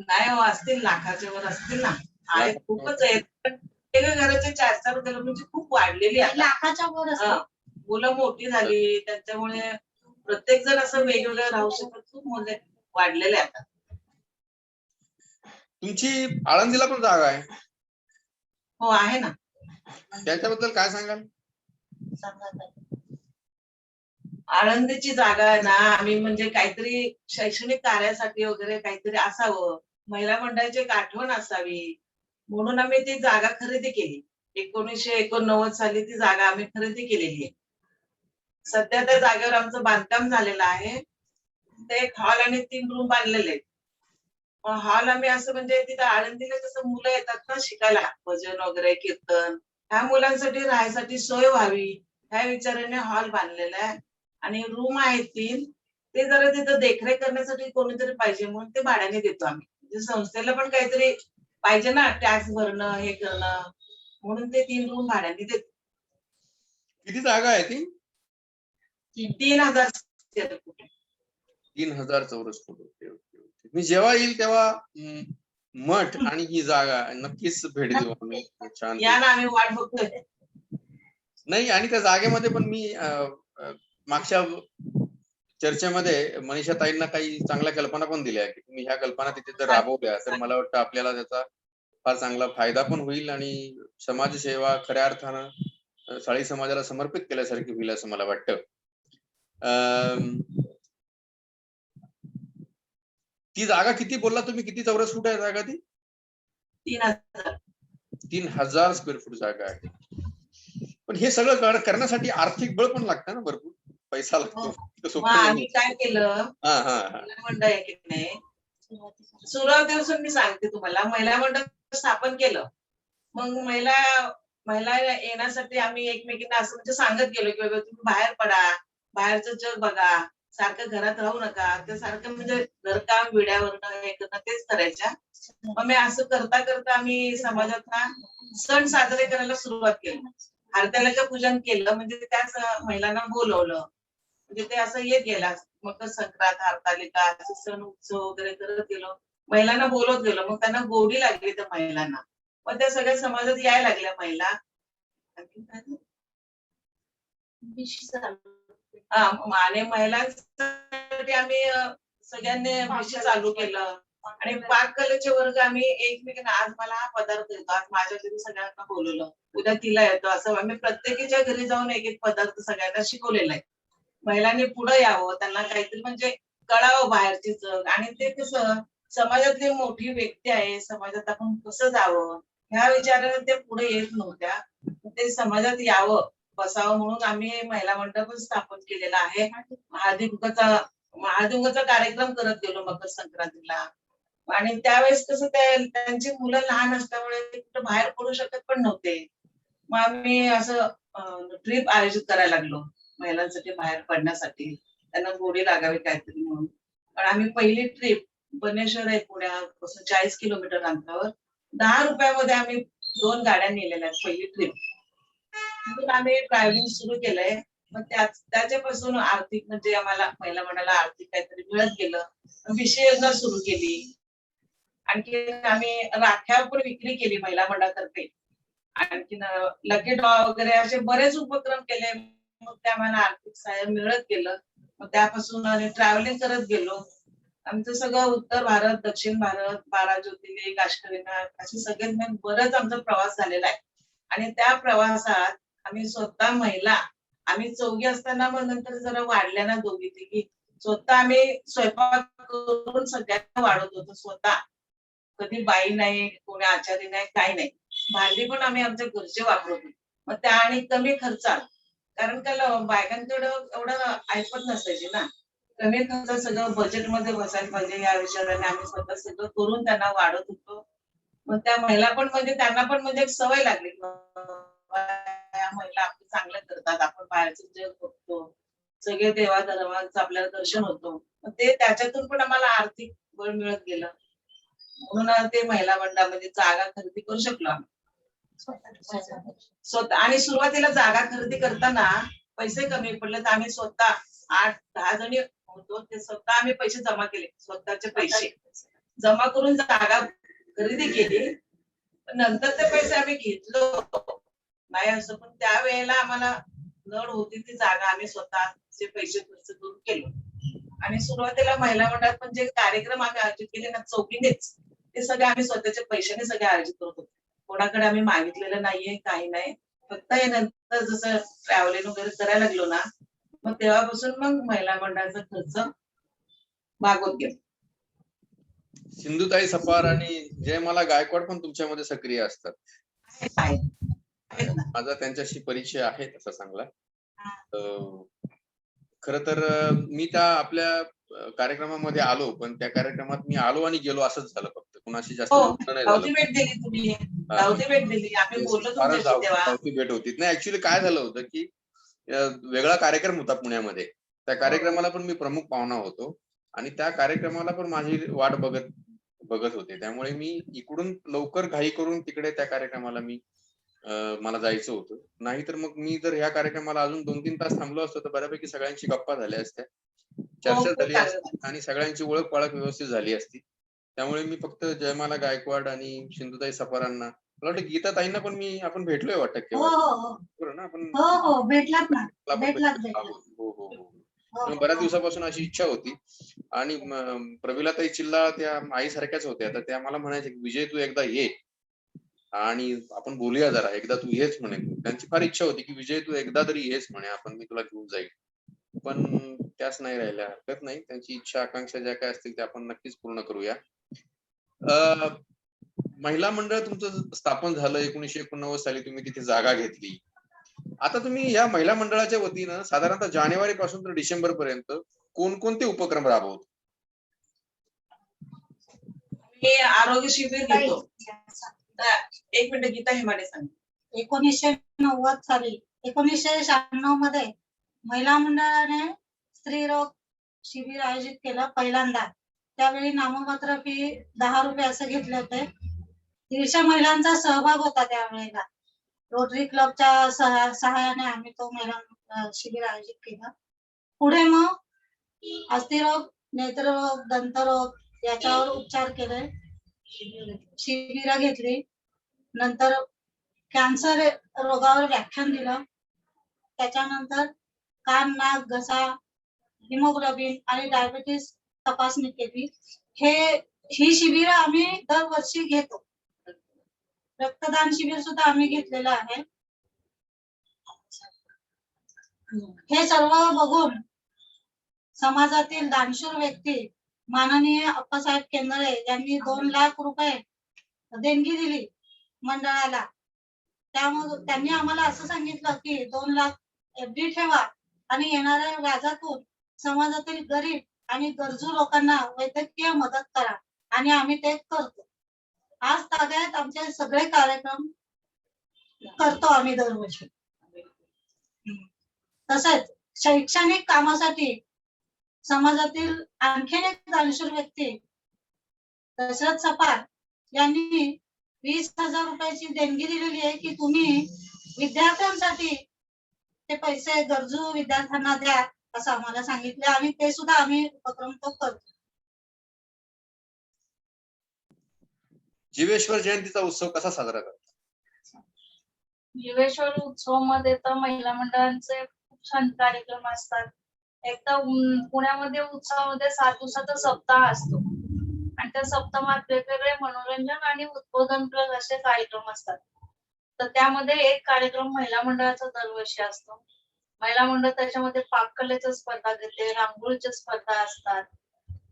Speaker 3: नाही हो, असतील लाखाच्या वर असतील ना. आहेत खूपच आहेत. पण एका घराचे 4-4 घरं म्हणजे खूप वाढलेली आहे.
Speaker 4: लाखाच्या वर असते.
Speaker 3: मुलं मोठी झाली त्याच्यामुळे प्रत्येक जण असं वेगवेगळं राहू शकत. खूप मुले वाढलेले आता.
Speaker 1: तुमची आळंदीला पण जागा आहे,
Speaker 3: हो आहे ना.
Speaker 1: त्याच्याबद्दल काय सांगाल?
Speaker 3: आळंदीची जागा आहे ना, आम्ही म्हणजे काहीतरी शैक्षणिक कार्यासाठी वगैरे काहीतरी असावं, महिला मंडळाची एक आठवण असावी म्हणून आम्ही ती जागा खरेदी केली. 1989 साली ती जागा आम्ही खरेदी केलेली आहे. सध्या त्या जागेवर आमचं बांधकाम झालेलं आहे. ते एक हॉल आणि 3 रूम बांधलेले आहेत. हॉल आम्ही असं म्हणजे तिथं आळंदीला कसं मुलं येतात ना शिकायला, भजन वगैरे कीर्तन, ह्या मुलांसाठी राहायसाठी सोय व्हावी ह्या विचाराने हॉल बांधलेला आहे. आणि रूम आहेत 3. ते जरा तिथं देखरेख करण्यासाठी कोणीतरी पाहिजे म्हणून ते भाड्याने देतो आम्ही. म्हणजे संस्थेला पण काहीतरी पाहिजे ना, टॅक्स भरणं हे करणं म्हणून ते 3 रूम भाड्याने देतो.
Speaker 1: किती जागा आहे ती?
Speaker 3: 3000 स्क्वेअर फूट.
Speaker 1: 3000 चौरस फूट. Okay okay okay. मी जेव्हा येईल तेव्हा मठ आणि ही जागा नक्कीच भेट देऊ आम्ही. छान.
Speaker 3: या ना, आम्ही वाट बघतोय.
Speaker 1: नाही, आणि त्या जागेमध्ये पण मी मागच्या चर्चेमध्ये मनीषा ताईंना काही चांगल्या कल्पना पण दिल्या, की तुम्ही ह्या कल्पना तिथे जर राबवल्या तर मला वाटतं आपल्याला त्याचा फार चांगला फायदा पण होईल आणि समाजसेवा खऱ्या अर्थानं साळी समाजाला समर्पित केल्यासारखी होईल असं मला वाटतं. ती जागा किती बोलला तुम्ही? किती चौरस फूट आहे जागा ती?
Speaker 3: 3000.
Speaker 1: 3000 स्क्वेअर फूट जागा आहे. पण हे सगळं करण्यासाठी आर्थिक बळ पण लागतं ना, भरपूर पैसा लागतो.
Speaker 3: मग आम्ही काय केलं,
Speaker 1: हा हा हा.
Speaker 3: महिला मंडळ आहे की नाही, सुरुवातीपासून मी सांगते तुम्हाला, महिला मंडळ स्थापन केलं. मग महिला येण्यासाठी आम्ही एकमेकींना असं म्हणजे सांगत गेलो की बाबा तुम्ही बाहेर पडा, बाहेरचं जग बघा, सारखं घरात राहू नका. ते सारखं म्हणजे घरकाम विड्यावरनं हे करणं तेच करायच्या. मग मी असं करता करता आम्ही समाजात ना सण साजरे करायला सुरुवात केली. हरतालिका पूजन केलं, म्हणजे त्याच महिलांना बोलवलं. म्हणजे ते असं येत गेला. मकर संक्रांत, हरतालिका असे सण उत्सव वगैरे करत गेलो. महिलांना बोलवत गेलो. मग त्यांना गोडी लागली त्या महिलांना. मग त्या सगळ्या समाजात यायला लागल्या महिला. आणि महिलांसाठी आम्ही सगळ्यांनी विषय चालू केलं आणि पाककलेचे वर्ग आम्ही एकमेकांना आज मला हा पदार्थ येतो, आज माझ्या घरी सगळ्यांना बोलवलं, उद्या तिला येतो, असं आम्ही प्रत्येकीच्या घरी जाऊन एक एक पदार्थ सगळ्यांना शिकवलेला आहे. महिलांनी पुढे यावं, त्यांना काहीतरी म्हणजे कळावं बाहेरचे जग, आणि ते कसं समाजातली मोठी व्यक्ती आहे, समाजात आपण कसं जावं ह्या विचाराने ते पुढे येत नव्हत्या. ते समाजात यावं, बसावं म्हणून आम्ही महिला मंडळ पण स्थापन केलेला आहे. हळदी-कुंकवाचा कार्यक्रम करत गेलो मकर संक्रांतीला. आणि त्यावेळेस कसं त्यांची मुलं लहान असल्यामुळे ते कुठं बाहेर पडू शकत पण नव्हते. मग आम्ही असं ट्रिप आयोजित करायला लागलो महिलांसाठी बाहेर पडण्यासाठी, त्यांना गोडी लागावी काहीतरी म्हणून. पण आम्ही पहिली ट्रिप बनेश्वर आहे पुण्यापासून 40 किलोमीटर अंतरावर, 10 रुपयामध्ये आम्ही 2 गाड्या नेलेल्या आहेत पहिली ट्रिप. म्हणून आम्ही ट्रॅव्हलिंग सुरू केलंय. मग त्याच्यापासून आर्थिक म्हणजे आम्हाला महिला मंडळाला आर्थिक काहीतरी मिळत गेलं. विषय योजना सुरू केली. आणखी आम्ही राख्या पण विक्री केली महिला मंडळातर्फे. आणखीन लकी ड्रॉ वगैरे असे बरेच उपक्रम केले. मग ते आम्हाला आर्थिक सहाय्य मिळत गेलं. मग त्यापासून आम्ही ट्रॅव्हलिंग करत गेलो. आमचं सगळं उत्तर भारत, दक्षिण भारत, 12 ज्योतिर्लिंग, अष्टविनायक असे सगळे मिळून बरंच आमचा प्रवास झालेला आहे. आणि त्या प्रवासात आम्ही स्वतः महिला, आम्ही चौघी असताना मग नंतर जरा वाढल्या ना दोघी तिघी, स्वतः आम्ही स्वयंपाक करून सगळ्यांना वाढत होतो स्वतः. कधी बाई नाही, कोणी आचारी नाही, काही नाही. भांडी पण आम्ही आमच्या घरचे वापरत होतो. मग त्या आणि कमी खर्चात, कारण त्याला बायकांकडे एवढं ऐपत नसायची ना, कमी खर्चात सगळं बजेटमध्ये बसायला पाहिजे या विचाराने आम्ही स्वतः सगळं करून त्यांना वाढत होतो. मग त्या महिला पण म्हणजे त्यांना पण म्हणजे एक सवय लागली, या महिला आपलं चांगलं करतात, आपण बाहेरचं जग बघतो, सगळे देवाधर्माचं आपल्याला दर्शन होतं. मग ते त्याच्यातून पण आम्हाला आर्थिक बळ मिळत गेलं. म्हणून ते महिला मंडळामध्ये जागा खरेदी करू शकलो आम्ही स्वतः. आणि सुरुवातीला जागा खरेदी करताना पैसे कमी पडले तर आम्ही स्वतः 8-10 जणी होतो, ते स्वतः आम्ही पैसे जमा केले, स्वतःचे पैसे जमा करून जागा खरेदी केली. नंतर ते पैसे आम्ही घेतलो नाही असं, पण त्यावेळेला आम्हाला नड होती ती जागा आम्ही स्वतःचे पैसे खर्च करून केलो. आणि सुरुवातीला महिला मंडळात पण जे कार्यक्रम आम्ही आयोजित केले ना चौकीनेच, ते सगळे आम्ही स्वतःच्या पैशाने सगळे आयोजित करत होतो. कोणाकडे आम्ही मागितलेलं नाहीये, काही नाही. फक्त हे नंतर जसं ट्रॅव्हलिंग वगैरे करायला लागलो ना, मग तेव्हापासून मग महिला मंडळाचा खर्च मागवत गेलो.
Speaker 1: सिंधुताई सपार आणि जयमाला गायकवाड पण तुमच्यामध्ये सक्रिय असतात.
Speaker 3: आहेत ना.
Speaker 1: माझा त्यांच्याशी परिचय आहे तसा चांगला. खर तर मी त्या आपल्या कार्यक्रमामध्ये आलो, पण त्या कार्यक्रमात मी आलो आणि गेलो असंच झालं, फक्त कुणाशी जास्त
Speaker 3: हो,
Speaker 1: बोलणं नाही
Speaker 3: धावती
Speaker 1: झालं.
Speaker 3: भेट दिली तुम्ही, धावती भेट दिली, आम्ही बोललो तुमच्याशी तेव्हा.
Speaker 1: धावती भेट होती. नाही, ऍक्च्युली काय झालं होतं की वेगळा कार्यक्रम होता पुण्यामध्ये. त्या कार्यक्रमाला पण मी प्रमुख पाहुणा होतो आणि त्या कार्यक्रमाला पण माझी वाट बघत होते. त्यामुळे मी इकडून लवकर घाई करून तिकडे त्या कार्यक्रमाला मला जायचं होतं. नाहीतर मग मी जर ह्या कार्यक्रमाला अजून 2-3 तास थांबलो असतो तर बऱ्यापैकी सगळ्यांची गप्पा झाल्या असत्या, चर्चा झाली असती आणि सगळ्यांची ओळख पाळख व्यवस्थित झाली असती. त्यामुळे मी फक्त जयमाला गायकवाड आणि सिंधुताई सपारांना, मला वाटतं गीताताईंना पण आपण भेटलोय वाटतं
Speaker 4: हो
Speaker 1: केव्हा
Speaker 4: हो
Speaker 1: बरोबर ना आपण.
Speaker 4: हो हो भेटलात ना,
Speaker 1: मला पण
Speaker 4: भेटलात
Speaker 1: भेटलो.
Speaker 4: भेटलात.
Speaker 1: हो हो हो.
Speaker 4: हो,
Speaker 1: मग बऱ्याच
Speaker 4: हो.
Speaker 1: दिवसापासून अशी इच्छा होती. आणि प्रमिलाताई चिल्ला त्या आईसारख्याच होत्या, तर त्या मला म्हणायच्या की विजय तू एकदा ये आणि आपण बोलूया जरा, एकदा तू येच म्हणे. त्यांची फार इच्छा होती की विजय तू एकदा तरी येच म्हणे, आपण मी तुला घेऊन जाईल. पण त्याच नाही राहिल्या. हरकत नाही, त्यांची इच्छा आकांक्षा ज्या काय असतील त्या आपण नक्कीच पूर्ण करूया. महिला मंडळ तुमचं स्थापन झालं 1989 साली, तुम्ही तिथे जागा घेतली. आता तुम्ही या महिला मंडळाच्या वतीनं साधारणतः जानेवारी पासून तर डिसेंबर पर्यंत कोणकोणते उपक्रम राबवत?
Speaker 3: मी आरोग्य शिबिर घेतो. एक मिनिट, गीता हेमाडे सांग.
Speaker 4: 1990 साली 1996 मध्ये महिला मंडळाने स्त्रीरोग शिबिर आयोजित केलं पहिल्यांदा. त्यावेळी नाममात्र फी 10 रुपये असे घेतले होते. 150 महिलांचा सहभाग होता त्यावेळेला. रोटरी क्लबच्या सहाय्याने आम्ही तो महिला शिबिर आयोजित केला. पुढे मग अस्थिरोग, नेत्ररोग, दंतरोग याच्यावर उपचार केले, शिबिर घेतली. नंतर कॅन्सर रोगावर व्याख्यान दिलं. त्याच्यानंतर कान, नाक, घसा, हिमोग्लोबिन आणि डायबिटीस तपासणी केली. ही शिबिरं आम्ही दरवर्षी घेतो. रक्तदान शिबिर सुद्धा आम्ही घेतलेलं आहे. हे सर्व बघून समाजातील दानशूर व्यक्ती माननीय अप्पासाहेब केंद्रे यांनी 2 लाख रुपये देणगी दिली मंडळाला. त्यामुळे त्यांनी आम्हाला असं सांगितलं की 2 लाख FD ठेवा आणि येणाऱ्या व्याजातून समाजातील गरीब आणि गरजू लोकांना वैद्यकीय मदत करा, आणि आम्ही ते करतो. आज तागायत आमचे सगळे कार्यक्रम करतो आम्ही दरवर्षी. तसेच शैक्षणिक कामासाठी समाजातील आणखीन एक दानशूर व्यक्ती दशरथ सपार यांनी 20,000 रुपयाची देणगी दिलेली आहे की तुम्ही विद्यार्थ्यांसाठी ते पैसे गरजू विद्यार्थ्यांना द्या असं आम्हाला सांगितले, आणि ते सुद्धा आम्ही उपक्रम तो करतो.
Speaker 1: जीवेश्वर जयंतीचा उत्सव कसा साजरा करतात?
Speaker 2: जीवेश्वर उत्सव मध्ये तर महिला मंडळांचे खूप छान कार्यक्रम असतात. एक तर पुण्यामध्ये उत्सवामध्ये 7 दिवसाचा सप्ताह असतो आणि त्या सप्ताहात वेगवेगळे मनोरंजन आणि उद्बोधनपर असे कार्यक्रम असतात. तर त्यामध्ये एक कार्यक्रम महिला मंडळाचा दरवर्षी असतो. महिला मंडळ त्याच्यामध्ये पाककलेच्या स्पर्धा घेते, रांगोळीच्या स्पर्धा असतात.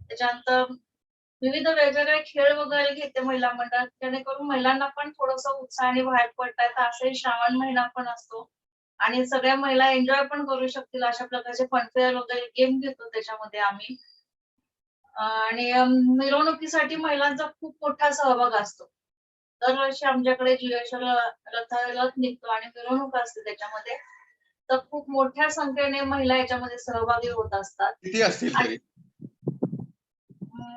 Speaker 2: त्याच्यानंतर विविध वेगवेगळे खेळ वगैरे घेते महिला मंडळ, जेणेकरून महिलांना पण थोडस उत्साहाने बाहेर पडता येतं. असे श्रावण महिना पण असतो आणि सगळ्या महिला एन्जॉय पण करू शकतील अशा प्रकारचे फनफेअर वगैरे गेम घेतो त्याच्यामध्ये आम्ही. आणि मिरवणुकीसाठी महिलांचा खूप मोठा सहभाग असतो. दरवर्षी आमच्याकडे जीवेश्वर रथ निघतो आणि मिरवणूक असते त्याच्यामध्ये. तर खूप मोठ्या संख्येने महिला याच्यामध्ये सहभागी होत असतात.
Speaker 1: किती असतील तरी?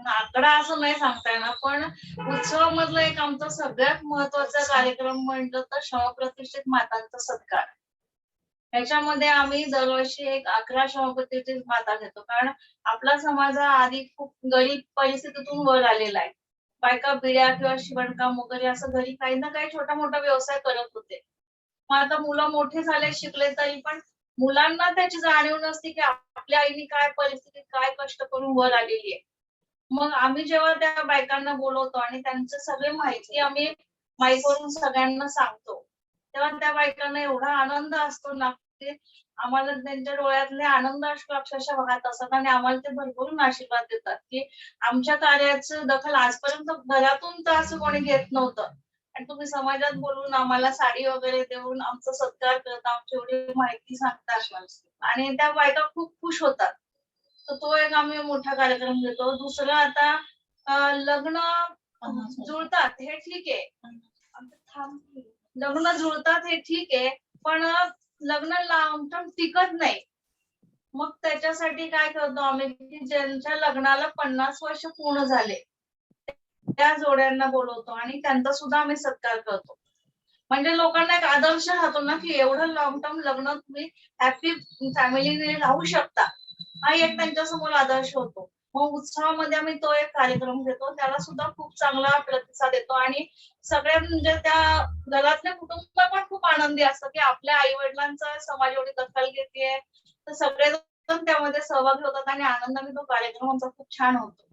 Speaker 2: आकडा असं नाही सांगता येणार, पण उत्सवामधला एक आमचा सगळ्यात महत्वाचा कार्यक्रम म्हटलं तर शवप्रतिष्ठित मातांचा सत्कार. ह्याच्यामध्ये आम्ही दरवर्षी एक 11 शवप्रतिष्ठित माता घेतो, कारण आपला समाज हा आधी खूप गरीब परिस्थितीतून वर आलेला आहे. बायका बिड्या किंवा शिवणकाम वगैरे असं घरी काही ना काही छोटा मोठा व्यवसाय करत होते. मग आता मुलं मोठे झाले, शिकले, तरी पण मुलांना त्याची जाणीव नसते की आपल्या आईने काय परिस्थितीत काय कष्ट करून वर आलेली आहे. मग आम्ही जेव्हा त्या बायकांना बोलवतो आणि त्यांची सगळी माहिती आम्ही माईकवरून सगळ्यांना सांगतो, तेव्हा त्या बायकांना एवढा आनंद असतो ना की आम्हाला त्यांच्या डोळ्यातले आनंद अक्षरशः वाहत असतात आणि आम्हाला ते भरभरून आशीर्वाद देतात की आमच्या कार्याचं दखल आजपर्यंत घरातून तर असं कोणी घेत नव्हतं, आणि तुम्ही समाजात बोलून आम्हाला साडी वगैरे देऊन आमचा सत्कार करता, आमची एवढी माहिती सांगता आणि त्या बायका खूप खुश होतात. तर तो एक आम्ही मोठा कार्यक्रम घेतो. दुसरं आता लग्न जुळतात हे ठीक आहे, लग्न जुळतात हे ठीक आहे, पण लग्न लाँग टर्म टिकत नाही. मग त्याच्यासाठी काय करतो आम्ही की ज्यांच्या लग्नाला 50 वर्ष पूर्ण झाले त्या जोड्यांना बोलवतो आणि त्यांचा सुद्धा आम्ही सत्कार करतो. म्हणजे लोकांना एक आदर्श राहतो ना की एवढं लॉंग टर्म लग्न तुम्ही हॅपी फॅमिलीने राहू शकता, हा एक त्यांच्या समोर आदर्श होतो. मग उत्सवामध्ये आम्ही तो एक कार्यक्रम घेतो, त्याला सुद्धा खूप चांगला प्रतिसाद येतो आणि सगळे म्हणजे त्या घरातले कुटुंब पण खूप आनंदी असतं की आपल्या आई वडिलांचा समाज एवढी दखल घेतेय, तर सगळेजण त्यामध्ये सहभागी होतात आणि आनंदाने तो कार्यक्रम आमचा खूप छान होतो.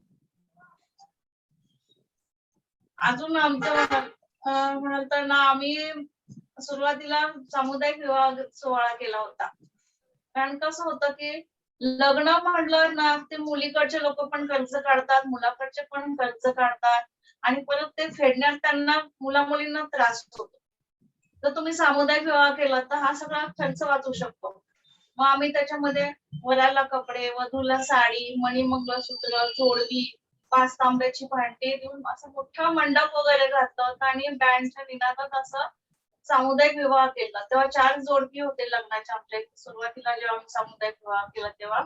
Speaker 2: अजून आमचं म्हणाल तर ना आम्ही सुरुवातीला सामुदायिक विवाह सोहळा केला होता. कारण कसं होतं की लग्न म्हटलं ना ते मुलीकडचे लोक पण खर्च काढतात, मुलाकडचे पण खर्च काढतात आणि परत ते फेडण्यात त्यांना मुला मुलींना त्रास होतो. तर तुम्ही सामुदायिक विवाह केला तर हा सगळा खर्च वाचू शकतो. मग आम्ही त्याच्यामध्ये वराला कपडे, वधूला साडी, मणिमंगळसूत्र, जोडवी, 5 तांब्याची भांडी देऊन असं मोठा मंडप वगैरे घातला होता आणि बँडच्या निनादात असं सामुदायिक विवाह केला. तेव्हा 4 जोडपी होते लग्नाच्या आमच्या सुरुवातीला जेव्हा आम्ही सामुदायिक विवाह केला तेव्हा.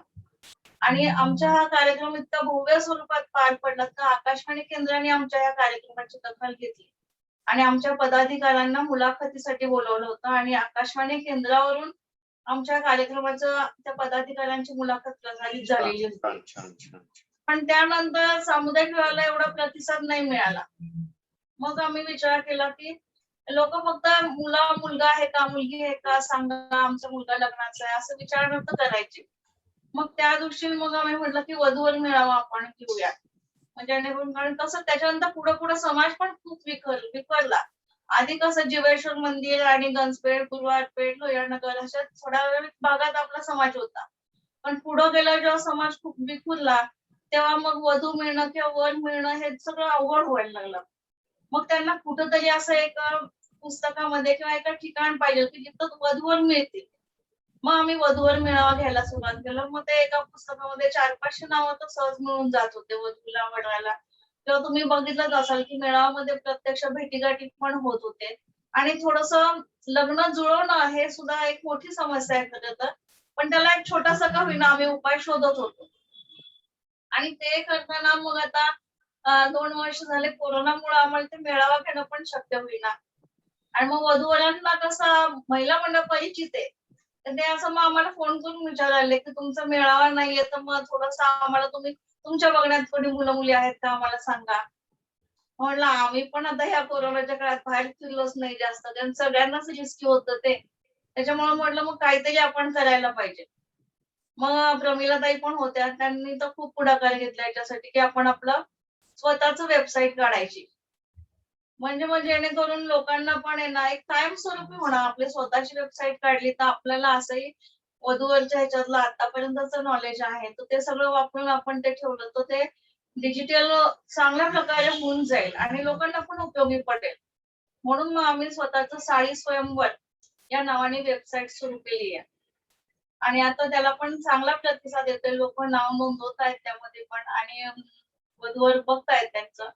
Speaker 2: आणि आमचा हा कार्यक्रम इतका भव्य स्वरूपात पार पडला तर आकाशवाणी केंद्राने आमच्या या कार्यक्रमाची दखल घेतली आणि आमच्या पदाधिकाऱ्यांना मुलाखतीसाठी बोलवलं होतं आणि आकाशवाणी केंद्रावरून आमच्या कार्यक्रमाचं त्या पदाधिकाऱ्यांची मुलाखत प्रसारित झालेली होती. पण त्यानंतर सामुदायिक विवाहाला एवढा प्रतिसाद नाही मिळाला. मग आम्ही विचार केला की लोक फक्त मुलगा आहे का, मुलगी आहे का, सांगा आमचा मुलगा लग्नाचा आहे असं विचार करायचे. मग त्या दृष्टीने मग आम्ही म्हटलं की वधूवर मेळावा आपण घेऊया. म्हणजे जेणेकरून कारण कसं त्याच्यानंतर पुढं समाज पण खूप विखरला. आधी कसं जीवेश्वर मंदिर आणि गंजपेठ, गुरुवारपेठ, लोहारनगर अशा थोड्या भागात आपला समाज होता. पण पुढं गेल्यावर जेव्हा समाज खूप विखुरला, तेव्हा मग वधू मिळणं किंवा वर मिळणं हे सगळं अवघड व्हायला लागलं. मग त्यांना कुठेतरी असं एक पुस्तकामध्ये किंवा एका ठिकाण पाहिजे की जिथं वधूवर मिळतील. मग आम्ही वधूवर मेळावा घ्यायला सुरुवात केलं. मग ते एका पुस्तकामध्ये 400-500 नावं तर सहज मिळून जात होते वधूला वराला. किंवा तुम्ही बघितलंच असाल की मेळाव्यामध्ये प्रत्यक्ष भेटीगाठी पण होत होते. आणि थोडंसं लग्न जुळवणं हे सुद्धा एक मोठी समस्या आहे खरं तर. पण त्याला एक छोटासा का होईना आम्ही उपाय शोधत होतो. आणि ते करताना मग आता 2 वर्ष झाले कोरोनामुळे आम्हाला ते मेळावा घेणं पण शक्य होईना. आणि मग वधू-वरांना कसं महिला मंडळ परिचित आहे. तर ते असं मग आम्हाला फोन करून विचारायला लागले, की तुमचा मेळावा नाहीये, तर मग थोडंसं आम्हाला तुम्ही तुमच्या बघण्यात कोणी मुलं-मुली आहेत का आम्हाला सांगा. म्हटलं आम्ही पण आता ह्या कोरोनाच्या काळात बाहेर फिरलोच नाही जास्त, कारण सगळ्यांनाच रिस्की होतं ते. त्याच्यामुळे म्हटलं मग काहीतरी आपण करायला पाहिजे. मग प्रमिलाताई पण होत्या. त्यांनी तर खूप पुढाकार घेतला याच्यासाठी, की आपण आपलं स्वतःच वेबसाईट काढायची. म्हणजे मग जेणेकरून लोकांना पण आहे ना, एक कायमस्वरूपी म्हणा आपली स्वतःची वेबसाईट काढली तर आपल्याला असंही वधूवरच्या ह्याच्यातलं आतापर्यंतचं नॉलेज आहे. तर ते सगळं वापरून आपण ते ठेवलं तर ते डिजिटल चांगल्या प्रकारे होऊन जाईल आणि लोकांना पण उपयोगी पडेल. म्हणून मग आम्ही स्वतःचं साडी स्वयंवर या नावाने वेबसाईट सुरू केली आहे. आणि आता त्याला पण चांगला प्रतिसाद येतोय. लोकं नाव नोंदवत आहेत त्यामध्ये पण आणि वधूवर बघतायत त्यांचं.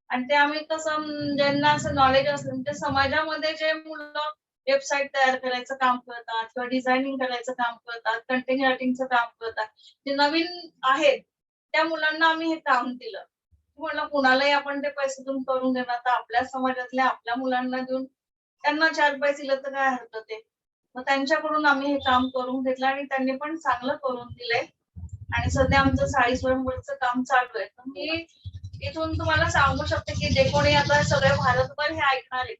Speaker 2: आणि ते आम्ही कसं ज्यांना असं नॉलेज असेल म्हणजे समाजामध्ये जे मुलं वेबसाईट तयार करायचं काम करतात किंवा डिझायनिंग करायचं काम करतात, कंटेंट रायटिंगचं काम करतात, जे नवीन आहेत त्या मुलांना आम्ही हे काम दिलं. म्हटलं कुणालाही आपण ते पैसे देऊन करून देणार तर आपल्या समाजातल्या आपल्या मुलांना देऊन त्यांना 4 पैसे दिले तर काय हरकत आहे. मग त्यांच्याकडून आम्ही हे काम करून घेतलं आणि त्यांनी पण चांगलं करून दिलंय. आणि सध्या आमचं साडी स्वयंवरचं काम चालू आहे. तर मी इथून तुम्हाला सांगू शकते, की जे कोणी आता सगळे भारतभर हे ऐकणार आहेत,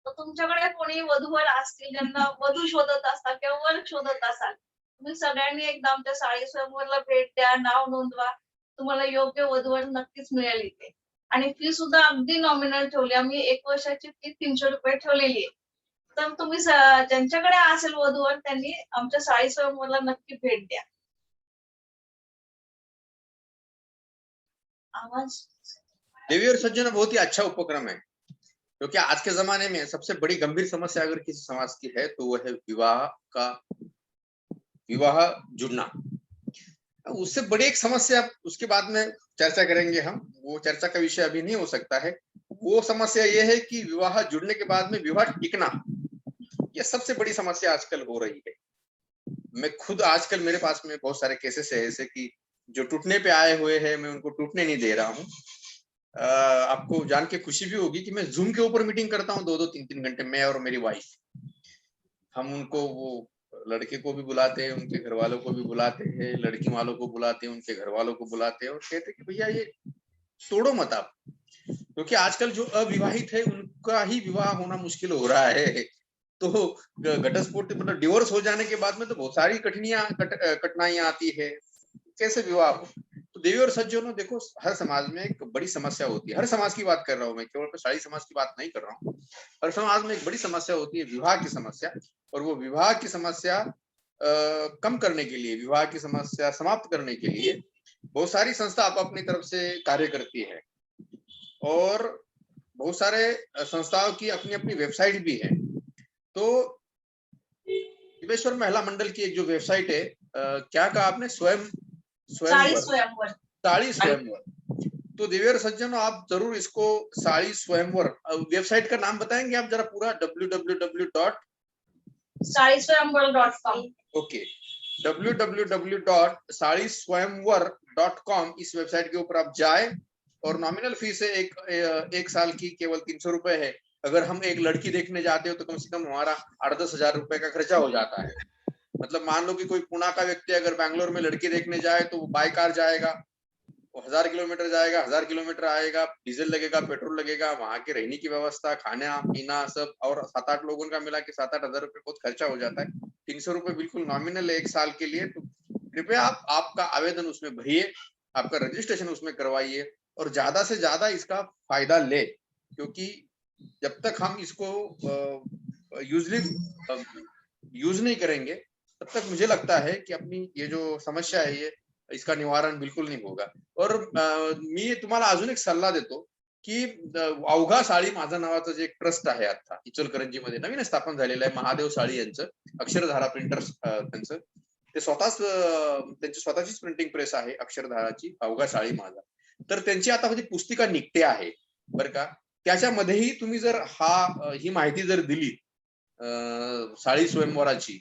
Speaker 2: तर तुमच्याकडे कोणी वधू-वर असतील, ज्यांना वधू शोधत असाल किंवा वर शोधत असाल, तुम्ही सगळ्यांनी एकदा आमच्या साडी स्वयंवरला भेट द्या, नाव नोंदवा. तुम्हाला योग्य वधू-वर नक्कीच मिळेल इथे. आणि फी सुद्धा अगदी नॉमिनल ठेवली. आम्ही 1 वर्षाची फी ₹300 ठेवलेली आहे. तर तुम्ही ज्यांच्याकडे असेल वधू-वर त्यांनी आमच्या साडी स्वयंवरला नक्की भेट द्या. आवाज
Speaker 1: देवी और सज्जनों, बहुत ही अच्छा उपक्रम है, क्योंकि आज के जमाने में सबसे बड़ी गंभीर समस्या अगर किसी समाज की है तो वो है विवाह जुड़ना। उससे बड़ी एक समस्या उसके बाद में चर्चा करेंगे हम, वो चर्चा का विषय अभी नहीं हो सकता है। वो समस्या ये है कि विवाह जुड़ने के बाद में विवाह टिकना, ये सबसे बड़ी समस्या आजकल हो रही है। मैं खुद आजकल मेरे पास में बहुत सारे केसेस है ऐसे कि जो टूटने पे आए हुए हैं, मैं उनको टूटने नहीं दे रहा हूँ। आपको जान के खुशी भी होगी कि मैं जूम के ऊपर मीटिंग करता हूँ 2-2 3-3 घंटे, मैं और मेरी वाइफ। हम उनको वो लड़के को भी बुलाते हैं, उनके घर वालों को भी बुलाते हैं, लड़की वालों को बुलाते हैं, उनके घर वालों को बुलाते हैं और कहते हैं कि भैया ये तोड़ो मत आप, क्योंकि आजकल जो अविवाहित है उनका ही विवाह होना मुश्किल हो रहा है। तो घटस्फोट मतलब डिवोर्स हो जाने के बाद में तो बहुत सारी कठिनाइयां आती है, कैसे विवाह हो। तो देवी और सज्जनों, देखो हर समाज में एक बड़ी समस्या होती है, हर समाज की बात कर रहा हूँ मैं, केवल शाही समाज की बात नहीं कर रहा हूँ। हर समाज में एक बड़ी समस्या होती है विवाह की समस्या, और वो विवाह की समस्या कम करने के लिए, विवाह की समस्या समाप्त करने के लिए बहुत सारी संस्था आप अपनी तरफ से कार्य करती है, और बहुत सारे संस्थाओं की अपनी अपनी वेबसाइट भी है। तो दिवेश्वर महिला मंडल की एक जो वेबसाइट है, क्या कहा आपने,
Speaker 2: साडी स्वयंवर.
Speaker 1: साड़ी स्वयंवर। तो देवी और सज्जनों, आप जरूर इसको साड़ी स्वयंवर, वेबसाइट का नाम बताएंगे आप जरा पूरा, www.
Speaker 2: साडीस्वयंवर.com.
Speaker 1: ओके, www.साड़ीस्वयंवर.com, इस वेबसाइट के ऊपर आप जाए, और नॉमिनल फीस है एक साल की केवल ₹300 है। अगर हम एक लड़की देखने जाते हो तो कम से कम हमारा 8-10 हजार रुपए का खर्चा हो जाता है। मतलब मान लो कि कोई पुणे का व्यक्ति अगर बैंगलोर में लड़की देखने जाए तो वो बाय कार जाएगा, 1000 किलोमीटर जाएगा, 1000 किलोमीटर आएगा, डीजल लगेगा, पेट्रोल लगेगा, वहां के रहने की व्यवस्था, खाना पीना सब, और 7-8 लोगों का मिला के 7-8 हजार रुपए बहुत खर्चा हो जाता है। ₹300 बिल्कुल नॉमिनल है एक साल के लिए। तो कृपया आप आपका आवेदन उसमें भरिए, आपका रजिस्ट्रेशन उसमें करवाइए और ज्यादा से ज्यादा इसका फायदा ले, क्योंकि जब तक हम इसको यूज नहीं करेंगे तब तक मुझे लगता है कि अपनी ये जो समस्या है ये इसका निवारण बिलकुल नहीं होगा. और मी तुम्हाला अजून एक सल्ला देतो की अवघा साळी माझं नावाचं जे एक ट्रस्ट आहे आता इचलकरंजीमध्ये नवीन स्थापन झालेलं आहे, महादेव साळी यांचं, अक्षरधारा प्रिंटर्स त्यांचं, ते स्वतःच त्यांची स्वतःचीच प्रिंटिंग प्रेस आहे अक्षरधाराची, अवघा साळी माझा. तर त्यांची आता ती पुस्तिका निघते आहे बरं का. त्याच्यामध्येही तुम्ही जर ही माहिती जर दिली साळी स्वयंवराची,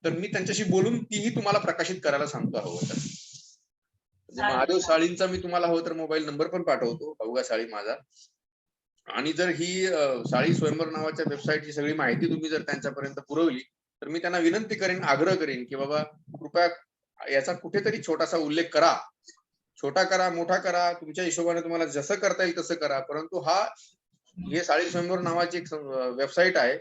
Speaker 1: तर मी त्यांच्याशी बोलून तीही तुम्हाला प्रकाशित करायला सांगतो हवं तर. महादेव साळींचा मी तुम्हाला हवं तर मोबाईल नंबर पण पाठवतो, अवघा साळी माझा. आणि जर ही साळी स्वयंवर नावाच्या वेबसाईटची सगळी माहिती तुम्ही जर त्यांच्यापर्यंत पुरवली तर मी त्यांना विनंती करेन, आग्रह करेन की बाबा कृपया याचा कुठेतरी छोटासा उल्लेख करा, छोटा करा मोठा करा, तुमच्या हिशोबाने तुम्हाला जसं करता येईल तसं करा, परंतु हे साळी स्वयंवर नावाची एक वेबसाईट आहे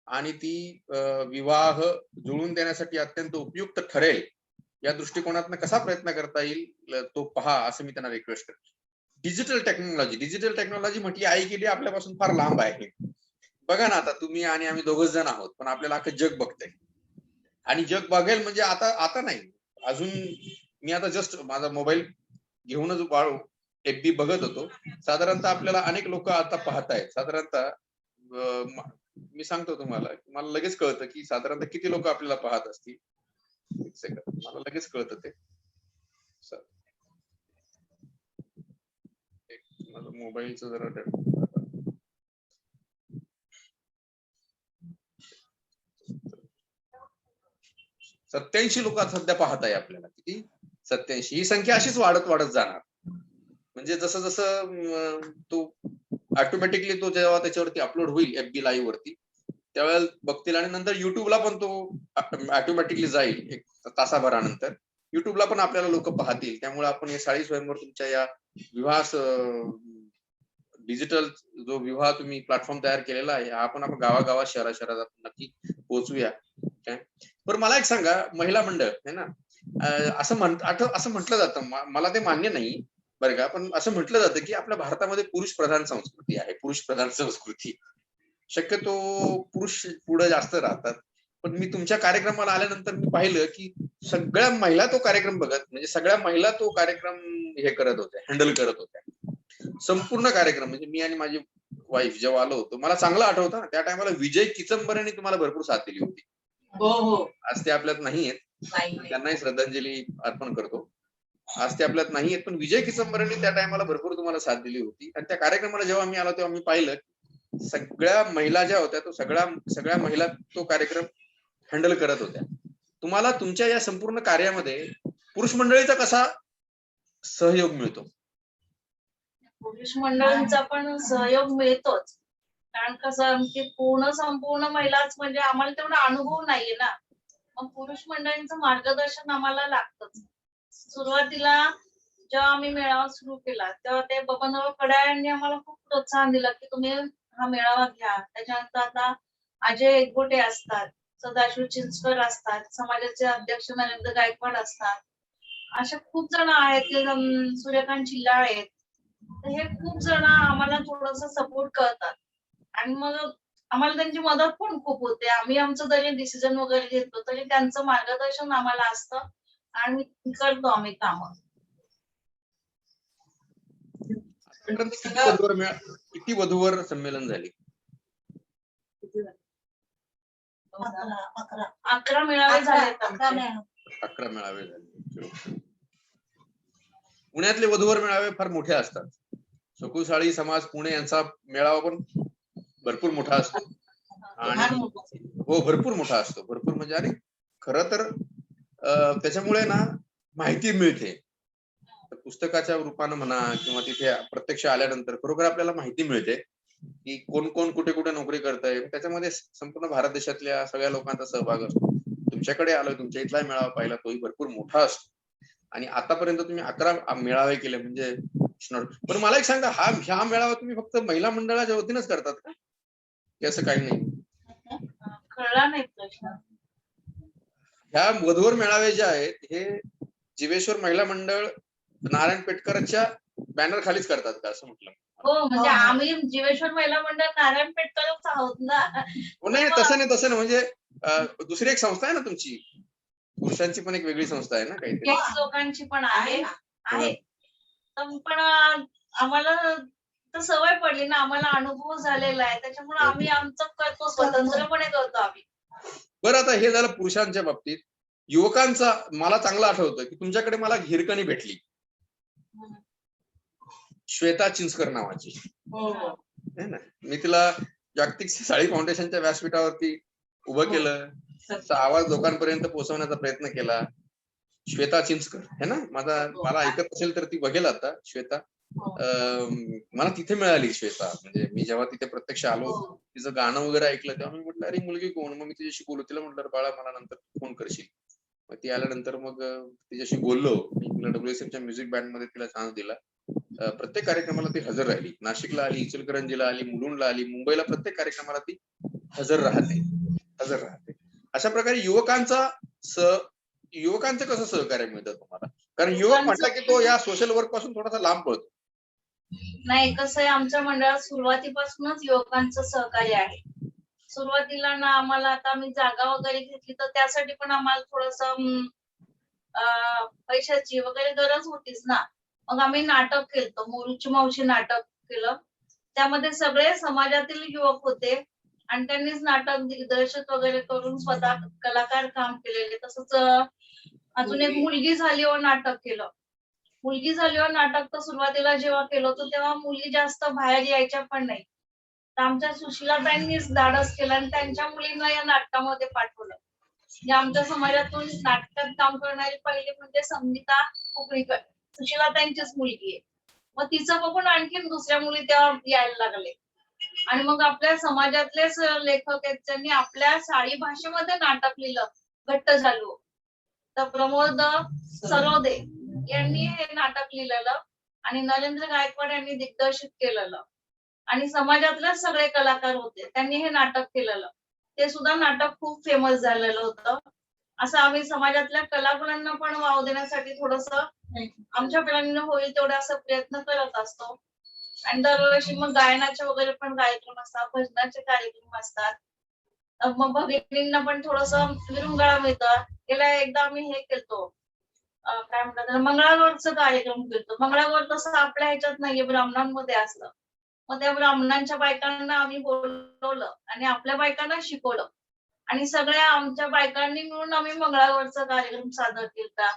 Speaker 1: आणि ती विवाह जुळवून देण्यासाठी अत्यंत उपयुक्त ठरेल या दृष्टिकोनातून कसा प्रयत्न करता येईल तो पहा, असं मी त्यांना रिक्वेस्ट करतो. डिजिटल टेक्नॉलॉजी म्हटली आई गेली आपल्यापासून फार लांब आहे. बघा ना, आता तुम्ही आणि आम्ही दोघच जण आहोत, पण आपल्याला अख्खं जग बघतंय आणि जग बघेल म्हणजे आता नाही, अजून मी आता जस्ट माझा मोबाईल घेऊनच FB बघत होतो. साधारणतः आपल्याला अनेक लोक आता पाहतायत. साधारणतः मी सांगतो तुम्हाला, मला लगेच कळतं की साधारणतः किती लोक आपल्याला पाहत असतील. एक सेकंड, मला लगेच कळतं ते. माझं मोबाईलचं जरा 87 लोक सध्या पाहत आहे आपल्याला. किती? 87. ही संख्या अशीच वाढत जाणार. म्हणजे जसं जसं तो ऑटोमॅटिकली तो जेव्हा त्याच्यावरती अपलोड होईल FB लाईव्ह वरती, त्यावेळेला बघतील आणि नंतर युट्यूबला पण तो ऑटोमॅटिकली जाईल एक तासाभरानंतर. युट्यूबला पण आपल्याला लोक पाहतील. त्यामुळे आपण हे साळी स्वयंवर तुमच्या या विवाह डिजिटल जो विवाह तुम्ही प्लॅटफॉर्म तयार केलेला आहे, आपण गावागावात शहरात नक्की पोहोचूया. पण मला एक सांगा, महिला मंडळ है ना, असं म्हटलं जातं, मला ते मान्य नाही बरं का, पण असं म्हटलं जातं की आपल्या भारतामध्ये पुरुष प्रधान संस्कृती आहे, पुरुष प्रधान संस्कृती. शक्यतो पुरुष पुढे जास्त राहतात. पण मी तुमच्या कार्यक्रमाला आल्यानंतर मी पाहिलं की सगळ्या महिला तो कार्यक्रम बघत, म्हणजे सगळ्या महिला तो कार्यक्रम हे करत होत्या, हँडल करत होत्या. संपूर्ण कार्यक्रम म्हणजे मी आणि माझी वाईफ जेव्हा आलो होतो, मला चांगलं आठवतं ना, त्या टायमाला विजय किचंबरेंनी तुम्हाला भरपूर साथ दिली होती.
Speaker 3: हो.
Speaker 1: आज ते आपल्यात नाही आहेत, त्यांनाही श्रद्धांजली अर्पण करतो. आज ते आपल्यात नाही आहेत, पण विजय किचंबरेंनी त्या टायमाला भरपूर तुम्हाला साथ दिली होती. आणि त्या कार्यक्रमाला जेव्हा मी आलो तेव्हा मी पाहिलं सगळ्या महिला ज्या होत्या तो सगळ्या महिला तो कार्यक्रम हँडल करत होत्या. तुम्हाला तुमच्या या संपूर्ण कार्यामध्ये पुरुष मंडळीचा कसा सहयोग मिळतो?
Speaker 2: पुरुष मंडळींचा पण सहयोग मिळतोच, कारण कसं की संपूर्ण महिलाच म्हणजे आम्हाला तेवढा अनुभव नाहीये ना, मग पुरुष मंडळींचं मार्गदर्शन आम्हाला लागतच. सुरुवातीला जेव्हा आम्ही मेळावा सुरू केला तेव्हा ते बबनराव कडाळे यांनी आम्हाला खूप प्रोत्साहन दिलं की तुम्ही हा मेळावा घ्या. त्याच्यानंतर आता अजय एकबोटे असतात, सदाशिव चिंचकर असतात, समाजाचे अध्यक्ष नरेंद्र गायकवाड असतात, असे खूप जण आहेत ते, सूर्यकांत चिल्लाळ आहेत. तर हे खूप जण आम्हाला थोडस सपोर्ट करतात आणि मग आम्हाला त्यांची मदत पण खूप होते. आम्ही आमचं जरी डिसिजन वगैरे घेतलो तरी त्यांचं मार्गदर्शन आम्हाला असतं आणि करतो आम्ही कामं.
Speaker 1: किती वधूवर संमेलन झाली?
Speaker 2: 11 मेळावे झाले.
Speaker 1: 11 मेळावे झाले. पुण्यातले वधूवर मेळावे फार मोठे असतात. सकुसाळी समाज पुणे यांचा मेळावा पण भरपूर मोठा असतो आणि हो भरपूर मोठा असतो. भरपूर म्हणजे आणि खरं तर त्याच्यामुळे ना माहिती मिळते. पुस्तकाच्या रूपानं म्हणा किंवा तिथे प्रत्यक्ष आल्यानंतर खरोखर आपल्याला माहिती मिळते की कोण कोण कुठे कुठे नोकरी करतंय. त्याच्यामध्ये संपूर्ण भारत देशातल्या सगळ्या लोकांचा सहभाग असतो. तुमच्याकडे आलोय, तुमच्या इथला मेळावा पाहिला, तोही भरपूर मोठा असतो आणि आतापर्यंत तुम्ही 11 मेळावे केले म्हणजे. पण मला एक सांगा, हा मेळावा तुम्ही फक्त महिला मंडळाच्या वतीनच करतात का, की असं काही नाही?
Speaker 2: कळला नाही प्रश्न.
Speaker 1: ह्या वधूवर मेळावे जे आहेत हे जीवेश्वर महिला मंडळ नारायण पेटकरच्या बॅनर खालीच करतात का असं म्हटलं?
Speaker 2: हो म्हणजे
Speaker 4: हो.
Speaker 2: आम्ही जीवेश्वर महिला मंडळ नारायण पेठकरच आहोत ना.
Speaker 1: नाही तसं नाही म्हणजे दुसरी एक संस्था आहे ना तुमची, पुरुषांची पण एक वेगळी संस्था आहे ना काहीतरी?
Speaker 2: केस लोकांची पण
Speaker 3: आहे
Speaker 2: आहे
Speaker 3: ना.
Speaker 2: आहे पण आम्हाला तर सवय पडली ना, आम्हाला अनुभव झालेला आहे, त्याच्यामुळे आम्ही आमचं करतो, स्वतंत्रपणे करतो आम्ही.
Speaker 1: बरं आता हे झालं पुरुषांच्या बाबतीत. युवकांचा मला चांगलं आठवतं की तुमच्याकडे मला हिरकणी भेटली, श्वेता चिंचकर नावाची,
Speaker 3: हो हो
Speaker 1: है ना. मी तिला जागतिक साळी फाउंडेशनच्या व्यासपीठावरती उभं
Speaker 3: हो.
Speaker 1: केलं,
Speaker 3: सत्य.
Speaker 1: तिचा आवाज लोकांपर्यंत पोहोचवण्याचा प्रयत्न केला. श्वेता चिंचकर है ना, मला ऐकत असेल तर ती बघेल आता श्वेता.
Speaker 3: हो.
Speaker 1: मला तिथे मिळाली श्वेता, म्हणजे मी जेव्हा तिथे प्रत्यक्ष आलो,
Speaker 3: हो.
Speaker 1: तिचं गाणं वगैरे ऐकलं तेव्हा मी म्हटलं अरे मुलगी कोण, मग मी तिच्याशी बोललो. तिला म्हटलं बाळा मला नंतर फोन करशील. मग ती आल्यानंतर मग तिच्याशी बोललो. मी तिला WSMच्या म्युझिक बँड मध्ये तिला चान्स दिला. प्रत्येक कार्यक्रमाला ती हजर राहिली. नाशिकला आली, इचलकरंजीला आली, मुलुंडला आली, मुंबईला प्रत्येक कार्यक्रमाला ती हजर राहते. अशा प्रकारे युवकांचं कसं सहकार्य मिळतं तुम्हाला? कारण युवक म्हटलं की तो या सोशल वर्क पासून थोडासा लांब पडतो.
Speaker 2: नाही कसं आहे, आमच्या मंडळात सुरुवातीपासूनच युवकांचं सहकार्य आहे. सुरुवातीला ना आम्हाला आता आम्ही जागा वगैरे घेतली तर त्यासाठी पण आम्हाला थोडस पैशाची वगैरे गरज होतीच ना. मग आम्ही नाटक केलं, मोरूची मावशी नाटक केलं. त्यामध्ये सगळे समाजातील युवक होते आणि त्यांनीच नाटक दिग्दर्शित वगैरे करून स्वतः कलाकार काम केलेले. तसंच अजून एक मुलगी झालीवर नाटक केलं. मुलगी झालीवर नाटक तर सुरुवातीला जेव्हा केलं होतं तेव्हा मुली जास्त बाहेर यायच्या पण नाही. तर आमच्या सुशीलाताईंनीच धाडस केलं आणि त्यांच्या मुलींना या नाटकामध्ये पाठवलं. म्हणजे आमच्या समाजातून नाटकात काम करणारी पहिली म्हणजे संगीता कुकळीकर, सुशीलाताईंचीच मुलगी आहे. मग तिचं बघून आणखीन दुसऱ्या मुली तेव्हा यायला लागले. आणि मग आपल्या समाजातलेच लेखक आहेत त्यांनी आपल्या साळी भाषेमध्ये नाटक लिहिलं, घट्ट झालो. तर प्रमोद सरोदे यांनी हे नाटक लिहिलेलं आणि नरेंद्र गायकवाड यांनी दिग्दर्शित केलेलं आणि समाजातले सगळे कलाकार होते, त्यांनी हे नाटक केलेलं. ते सुद्धा नाटक खूप फेमस झालेलं होतं. असं आम्ही समाजातल्या कलागुणांना पण वाव देण्यासाठी थोडस आमच्या परीने होईल तेवढा असं प्रयत्न करत असतो. आणि दरवर्षी मग गायनाचे वगैरे पण कार्यक्रम असतात, भजनाचे कार्यक्रम असतात. मग भगिनींना पण थोडस विरंगुळा मिळतं. गेल्या एकदा आम्ही हे केलतो, काय म्हणतात त्याला, मंगळागौरचा कार्यक्रम केलतो. मंगळागौर तसं आपल्या ह्याच्यात नाहीये, ब्राह्मणांमध्ये असलं. मग त्या ब्राह्मणांच्या बायकांना आम्ही बोलवलं आणि आपल्या बायकांना शिकवलं आणि सगळ्या आमच्या बायकांनी मिळून आम्ही मंगळागौरचा कार्यक्रम सादर केला.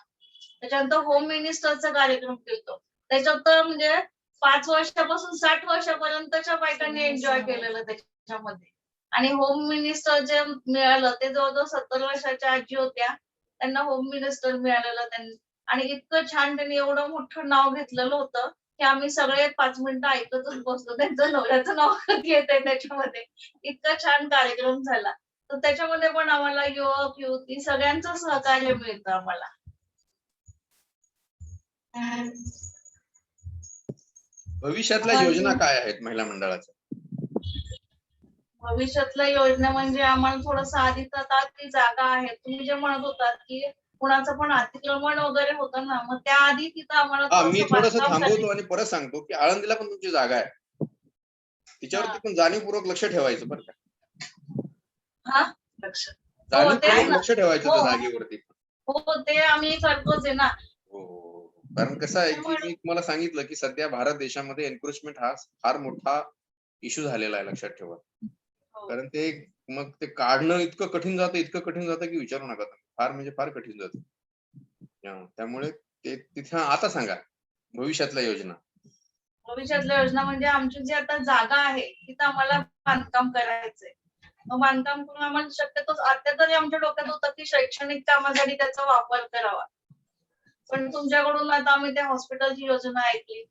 Speaker 2: त्याच्यानंतर होम मिनिस्टरचा कार्यक्रम केलतो. त्याच्यात तर म्हणजे 5 वर्षापासून 60 वर्षापर्यंतच्या बायकांनी एन्जॉय केलेलं त्याच्यामध्ये. आणि होम मिनिस्टर जे मिळालं ते जवळजवळ 70 वर्षाच्या आजी होत्या, त्यांना होम मिनिस्टर मिळालेलं त्यांनी. आणि इतकं छान त्यांनी एवढं मोठं नाव घेतलेलं होतं की आम्ही सगळे 5 मिनिटं ऐकतच बसलो. त्यांचं नवऱ्याचं नाव येतंय त्याच्यामध्ये. इतका छान कार्यक्रम झाला. तर त्याच्यामध्ये पण आम्हाला युवक युवती सगळ्यांचं सहकार्य मिळतं आम्हाला.
Speaker 1: भविष्यातल्या योजना काय आहेत महिला मंडळाच्या?
Speaker 2: भविष्यातल्या योजना म्हणजे आम्हाला थोडंसं आधीच आता ती जागा आहे. तुम्ही जे म्हणत होतात की कुणाचं पण अतिक्रमण वगैरे होतं ना, मग त्याआधी तिथं आम्हाला
Speaker 1: मी
Speaker 2: थोडंसं
Speaker 1: थोडंसं
Speaker 2: बांधकाम
Speaker 1: थांबवतो आणि परत सांगतो की आळंदीला पण तुमची जागा आहे, तिच्यावरती पण जाणीवपूर्वक लक्ष ठेवायचं बरं का.
Speaker 2: हा लक्ष
Speaker 1: जाणीवपूर्वक
Speaker 2: ना.
Speaker 1: लक्ष ठेवायचं
Speaker 2: हो.
Speaker 1: त्या जागेवरती.
Speaker 2: हो ते आम्ही करतोच आहे ना.
Speaker 1: हो. कारण कसं आहे की मी तुम्हाला सांगितलं की सध्या भारत देशामध्ये एन्क्रोचमेंट हा फार मोठा इश्यू झालेला आहे, लक्षात ठेवा.
Speaker 2: हो.
Speaker 1: कारण ते मग ते काढणं इतकं कठीण जातं की विचारू नका तुम्ही. फार म्हणजे फार कठीण जातं. त्यामुळे ते तिथे आता सांगा भविष्यातल्या योजना.
Speaker 2: भविष्यातल्या योजना म्हणजे आमची जी आता जागा आहे तिथं आम्हाला बांधकाम करायचंय. मग बांधकाम करून आम्हाला शक्यतो आता तरी आमच्या डोक्यात होतं की शैक्षणिक कामासाठी त्याचा वापर करावा. पण तुमच्याकडून आता आम्ही त्या हॉस्पिटलची योजना ऐकली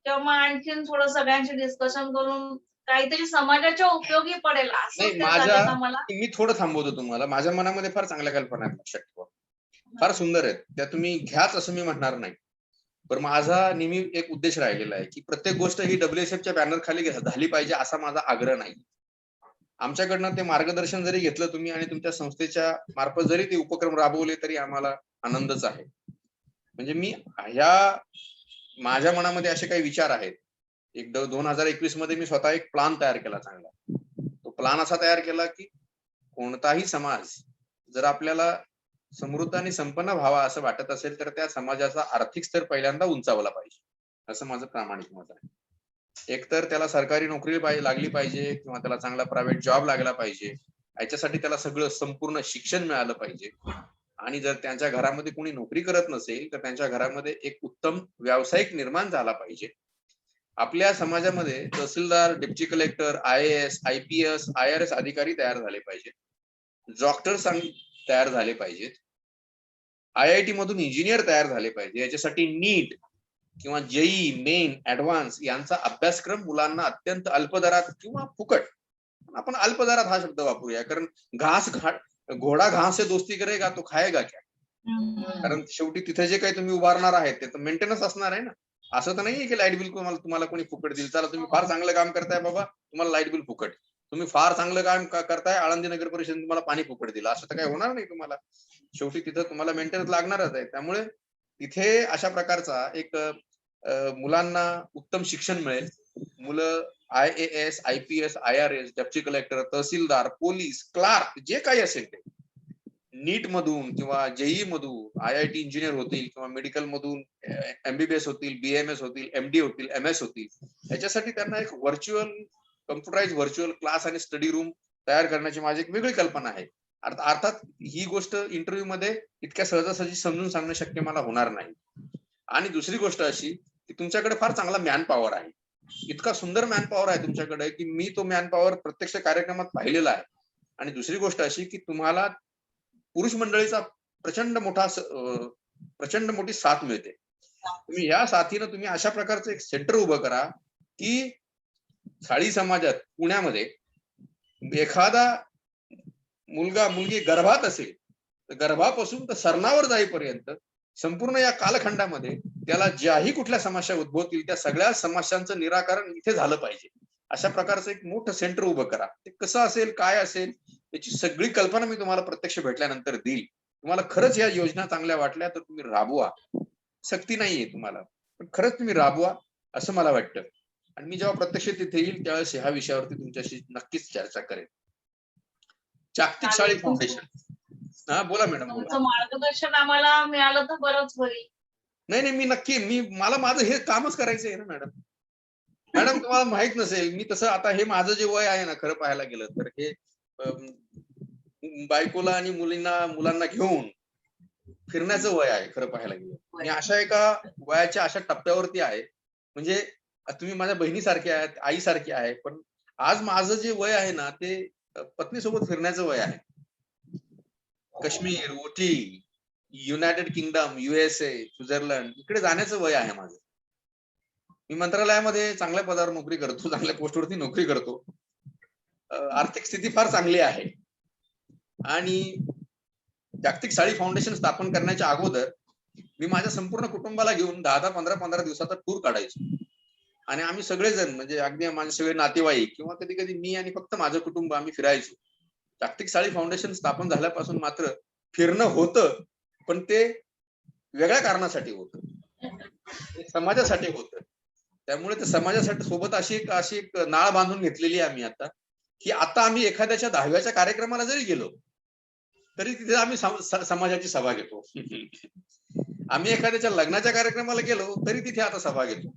Speaker 2: किंवा मग आणखीन थोडं सगळ्यांशी डिस्कशन करून काहीतरी समाजाच्या उपयोगी पडेल असं
Speaker 1: नाही
Speaker 2: त्या जागेत आम्हाला.
Speaker 1: मी थोडं थांबवतो तुम्हाला. माझ्या मनामध्ये फार चांगल्या कल्पना आहेत, लक्षात ठेवा. फार सुंदर आहेत त्या, तुम्ही घ्याच असं मी म्हणणार नाही. पण माझा नेहमी एक उद्देश राहिलेला आहे की प्रत्येक गोष्ट ही WSFच्या बॅनर खाली झाली पाहिजे असा माझा आग्रह नाही. आमच्याकडनं ते मार्गदर्शन जरी घेतलं तुम्ही आणि तुमच्या संस्थेच्या मार्फत जरी ते उपक्रम राबवले तरी आम्हाला आनंदच आहे. म्हणजे मी ह्या माझ्या मनामध्ये असे काही विचार आहेत. 2021 मध्ये मी स्वतः एक प्लान तयार केला चांगला. तो प्लान असा तयार केला की कोणताही समाज जर आपल्याला समृद्ध आणि संपन्न व्हावा असं वाटत असेल तर त्या समाजाचा आर्थिक स्तर पहिल्यांदा उंचावला पाहिजे, असं माझं प्रामाणिक मत आहे. एकतर त्याला सरकारी नोकरी लागली पाहिजे किंवा त्याला चांगला प्रायव्हेट जॉब लागला पाहिजे. याच्यासाठी त्याला सगळं संपूर्ण शिक्षण मिळालं पाहिजे. आणि जर त्यांच्या घरामध्ये कोणी नोकरी करत नसेल तर त्यांच्या घरामध्ये एक उत्तम व्यावसायिक निर्माण झाला पाहिजे. आपल्या समाजामध्ये तहसीलदार, deputy collector, IAS, IPS, IRS अधिकारी तयार झाले पाहिजेत. डॉक्टर्स तयार झाले पाहिजेत. IIT मधून इंजिनियर तयार झाले पाहिजे. याच्यासाठी नीट किंवा JEE मेन ऍडव्हान्स यांचा अभ्यासक्रम मुलांना अत्यंत अल्प दरात किंवा फुकट, आपण अल्प दरात हा शब्द वापरूया, कारण घोडा घास से दोस्ती करेगा तो खाएगा क्या. कारण शेवटी तिथे जे काही तुम्ही उभारणार आहे ते तर मेंटेनन्स असणार आहे ना. असं तर नाहीये की लाईट बिल तुम्हाला कोणी फुकट देईल. चला तुम्ही फार चांगलं काम करताय बाबा, तुम्हाला लाईट बिल फुकट. तुम्ही फार चांगलं काम करताय, आळंदी नगर परिषद तुम्हाला पाणी फुकट दिलं, असं तर काही होणार नाही तुम्हाला. शेवटी तिथं तुम्हाला मेंटेनन्स लागणारच आहे. त्यामुळे तिथे अशा प्रकारचा एक मुलांना उत्तम शिक्षण मिळेल. मुलं IAS, IPS, IRS, deputy collector, तहसीलदार, पोलीस, क्लार्क जे काही असेल ते नीट मधून किंवा JEE मधून IIT इंजिनियर होतील किंवा मेडिकल मधून MBBS होतील, BMS होतील, MD होतील, MS होतील. याच्यासाठी त्यांना एक कम्प्युटराइज व्हर्च्युअल क्लास आणि स्टडी रूम तयार करण्याची माझी एक वेगळी कल्पना आहे. अर्थात ही गोष्ट इंटरव्ह्यू मध्ये इतक्या सहजासहजी समजून सांगणं शक्य मला होणार नाही. आणि दुसरी गोष्ट अशी की तुमच्याकडे फार चांगला मॅन पॉवर आहे. इतका सुंदर मॅन पॉवर आहे तुमच्याकडे की मी तो मॅन पॉवर प्रत्यक्ष कार्यक्रमात पाहिलेला आहे. आणि दुसरी गोष्ट अशी की तुम्हाला पुरुष मंडळीचा प्रचंड मोठी साथ मिळते. तुम्ही या साथीनं तुम्ही अशा प्रकारचं एक सेंटर उभं करा की साळी समाजात पुण्यामध्ये एखादा मुलगा मुलगी गर्भात असेल तर गर्भापासून तर सरणावर जाईपर्यंत संपूर्ण या कालखंडामध्ये त्याला ज्याही कुठल्या समस्या उद्भवतील त्या सगळ्या समस्यांचं निराकरण इथे झालं पाहिजे. अशा प्रकारचं एक मोठं सेंटर उभं करा. ते कसं असेल, काय असेल, याची सगळी कल्पना मी तुम्हाला प्रत्यक्ष भेटल्यानंतर देईल. तुम्हाला खरंच या योजना चांगल्या वाटल्या तर तुम्ही राबवा. सक्ती नाहीये तुम्हाला, पण खरंच तुम्ही राबवा असं मला वाटतं. आणि मी जेव्हा प्रत्यक्ष तिथे येईल त्यावेळेस ह्या विषयावरती तुमच्याशी नक्कीच चर्चा करेन. जागतिक शाळी फाउंडेशन. हा बोला मॅडम, बोला.
Speaker 2: तुमचं मार्गदर्शन आम्हाला मिळालं तर बरंच होईल.
Speaker 1: नाही मी नक्की मला माझं हे कामच करायचं आहे ना मॅडम. तुम्हाला माहित नसेल, मी तसं आता हे माझं जे वय आहे ना, खरं पाहायला गेलं तर हे बायकोला आणि मुलांना घेऊन फिरण्याचं वय आहे खरं पाहायला गेलं. आणि अशा एका वयाच्या अशा टप्प्यावरती आहे, म्हणजे तुम्ही माझ्या बहिणीसारखे आहेत, आईसारखे आहे, पण आज माझं जे वय आहे ना ते पत्नीसोबत फिरण्याचं वय आहे. काश्मीर, ओटी, युनायटेड किंगडम, USA, स्वित्झर्लंड इकडे जाण्याचं वय आहे माझं. मी मंत्रालयामध्ये चांगल्या पदावर नोकरी करतो, चांगल्या पोस्टवरती नोकरी करतो. आर्थिक स्थिती फार चांगली आहे. आणि जागतिक शाळी फाउंडेशन स्थापन करण्याच्या अगोदर मी माझ्या संपूर्ण कुटुंबाला घेऊन 10-15 दिवसाचा टूर काढायचो. आणि आम्ही सगळेजण म्हणजे अगदी माझे सगळे नातेवाईक किंवा कधी कधी मी आणि फक्त माझं कुटुंब आम्ही फिरायचो. जागतिक शाळी फाउंडेशन स्थापन झाल्यापासून मात्र फिरणं होतं, पण ते वेगळ्या कारणासाठी होतं, समाजासाठी होतं. त्यामुळे ते समाजासाठी सोबत अशी एक नाळ बांधून घेतलेली आहे आम्ही आता, की आता आम्ही एखाद्याच्या 10व्याच्या कार्यक्रमाला जरी गेलो तरी तिथे आम्ही समाजाची सभा घेतो. आम्ही एखाद्याच्या लग्नाच्या कार्यक्रमाला गेलो तरी तिथे आता सभा घेतो.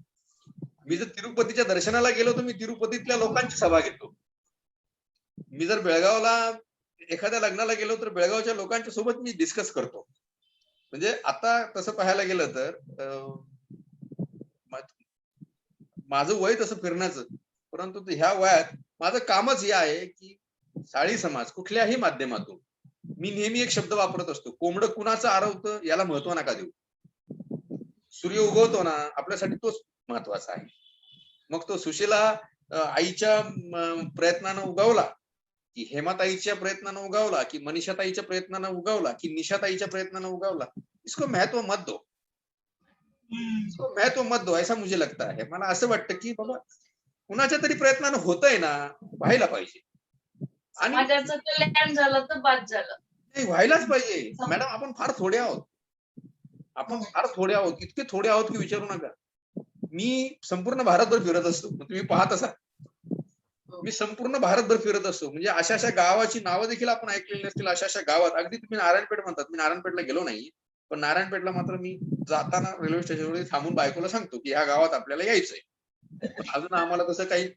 Speaker 1: मी जर तिरुपतीच्या दर्शनाला गेलो तर मी तिरुपतीतल्या लोकांची सभा घेतो. मी जर बेळगावला एखाद्या लग्नाला गेलो तर बेळगावच्या लोकांच्या सोबत मी डिस्कस करतो. म्हणजे आता तसं पाहायला गेलं तर माझं वय तसं फिरण्याचं, परंतु ह्या वयात माझं कामच हे आहे की साळी समाज कुठल्याही माध्यमातून मी नेहमी एक शब्द वापरत असतो, कोंबडं कुणाचं आरवतं याला महत्व नका देऊ. सूर्य उगवतो ना आपल्यासाठी तोच महत्वाचा आहे. मग तो सुशीला आईच्या प्रयत्नानं उगवला की हेमाताईच्या प्रयत्नानं उगवला की मनीषाताईच्या प्रयत्नानं उगवला की निशाताईच्या प्रयत्नानं उगवला, इसको महत्व मत दो, इसको महत्व मत दो, ऐसा मुझे लगता है. मला असं वाटतं की बाबा कुणाच्या तरी प्रयत्नानं होतंय ना, व्हायला पाहिजे. आणि
Speaker 2: समाजाचं कल्याण झालं तर बाद झालं.
Speaker 1: व्हायलाच पाहिजे. मॅडम आपण फार थोडे आहोत. आपण फार थोडे आहोत, इतके थोडे आहोत की विचारू नका. मी संपूर्ण भारतभर फिरत असतो, तुम्ही पाहत असाल. मी संपूर्ण भारतभर फिरत असतो, म्हणजे अशा अशा गावाची नावं देखील आपण ऐकलेली नसतील. अशा अशा गावात, अगदी तुम्ही नारायणपेठ म्हणतात, मी नारायणपेठला गेलो नाही, पण नारायणपेठला मात्र मी जाताना रेल्वे स्टेशनवर थांबून बायकोला सांगतो की ह्या गावात आपल्याला यायचंय. पण अजून आम्हाला तसं काही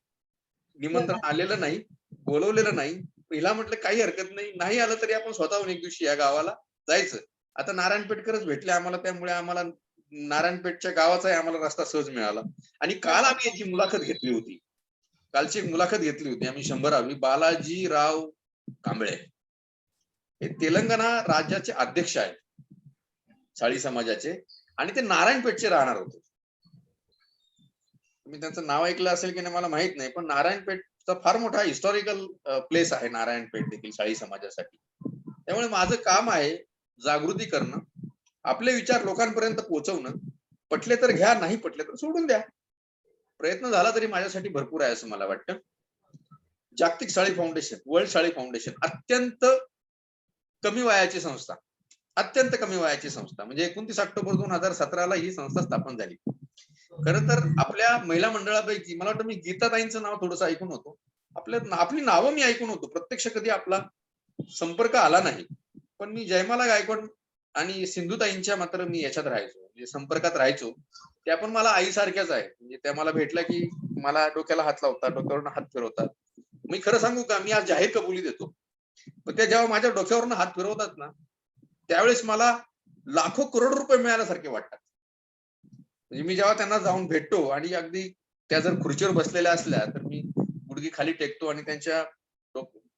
Speaker 1: निमंत्रण आलेलं नाही, बोलवलेलं नाही. हिला म्हटलं काही हरकत नाही, नाही आलं तरी आपण स्वतःहून एक दिवशी या गावाला जायचं. आता नारायणपेठकरच भेटले आम्हाला, त्यामुळे आम्हाला नारायणपेठच्या गावाचाही आम्हाला रस्ता सहज मिळाला. आणि काल आम्ही याची मुलाखत घेतली होती, कालची एक मुलाखत घेतली होती आम्ही 100वी. बालाजीराव कांबळे हे तेलंगणा राज्याचे अध्यक्ष आहेत साळी समाजाचे, आणि ते नारायणपेठचे राहणार होते. तुम्ही त्यांचं नाव ऐकलं असेल की नाही मला माहित नाही, पण नारायणपेठचा फार मोठा हिस्टॉरिकल प्लेस आहे नारायणपेठ देखील साळी समाजासाठी. त्यामुळे माझं काम आहे जागृती करणं, आपले विचार लोकांपर्यंत पोहोचवणं. पटले तर घ्या, नाही पटले तर सोडून द्या. प्रयत्न झाला तरी माझ्यासाठी भरपूर आहे असं मला वाटतं. जागतिक साळी फाउंडेशन, वर्ल्ड साळी फाउंडेशन अत्यंत कमी वयाची संस्था, अत्यंत कमी वयाची संस्था. म्हणजे 29 ऑक्टोबर 2017ला ही संस्था स्थापन झाली. खरं तर आपल्या महिला मंडळापैकी मला वाटतं मी गीताताईंचं नाव थोडंसं ऐकून होतो, आपली नावं मी ऐकून होतो, प्रत्यक्ष कधी आपला संपर्क आला नाही. पण मी जयमाला गायकवाड आणि सिंधुताईंच्या मात्र मी याच्यात राहायचो, म्हणजे संपर्कात राहायचो. त्या पण मला आईसारख्याच आहेत. म्हणजे त्या मला भेटल्या की मला डोक्याला हात लावतात, डोक्यावरून हात फिरवतात. मी खरं सांगू का, मी आज जाहीर कबुली देतो, पण त्या जेव्हा माझ्या डोक्यावरून हात फिरवतात ना, त्यावेळेस मला लाखो करोड रुपये मिळाल्यासारखे वाटतात. म्हणजे मी जेव्हा त्यांना जाऊन भेटतो आणि अगदी त्या जर खुर्चीवर बसलेल्या असल्या तर मी गुडघी खाली टेकतो आणि त्यांच्या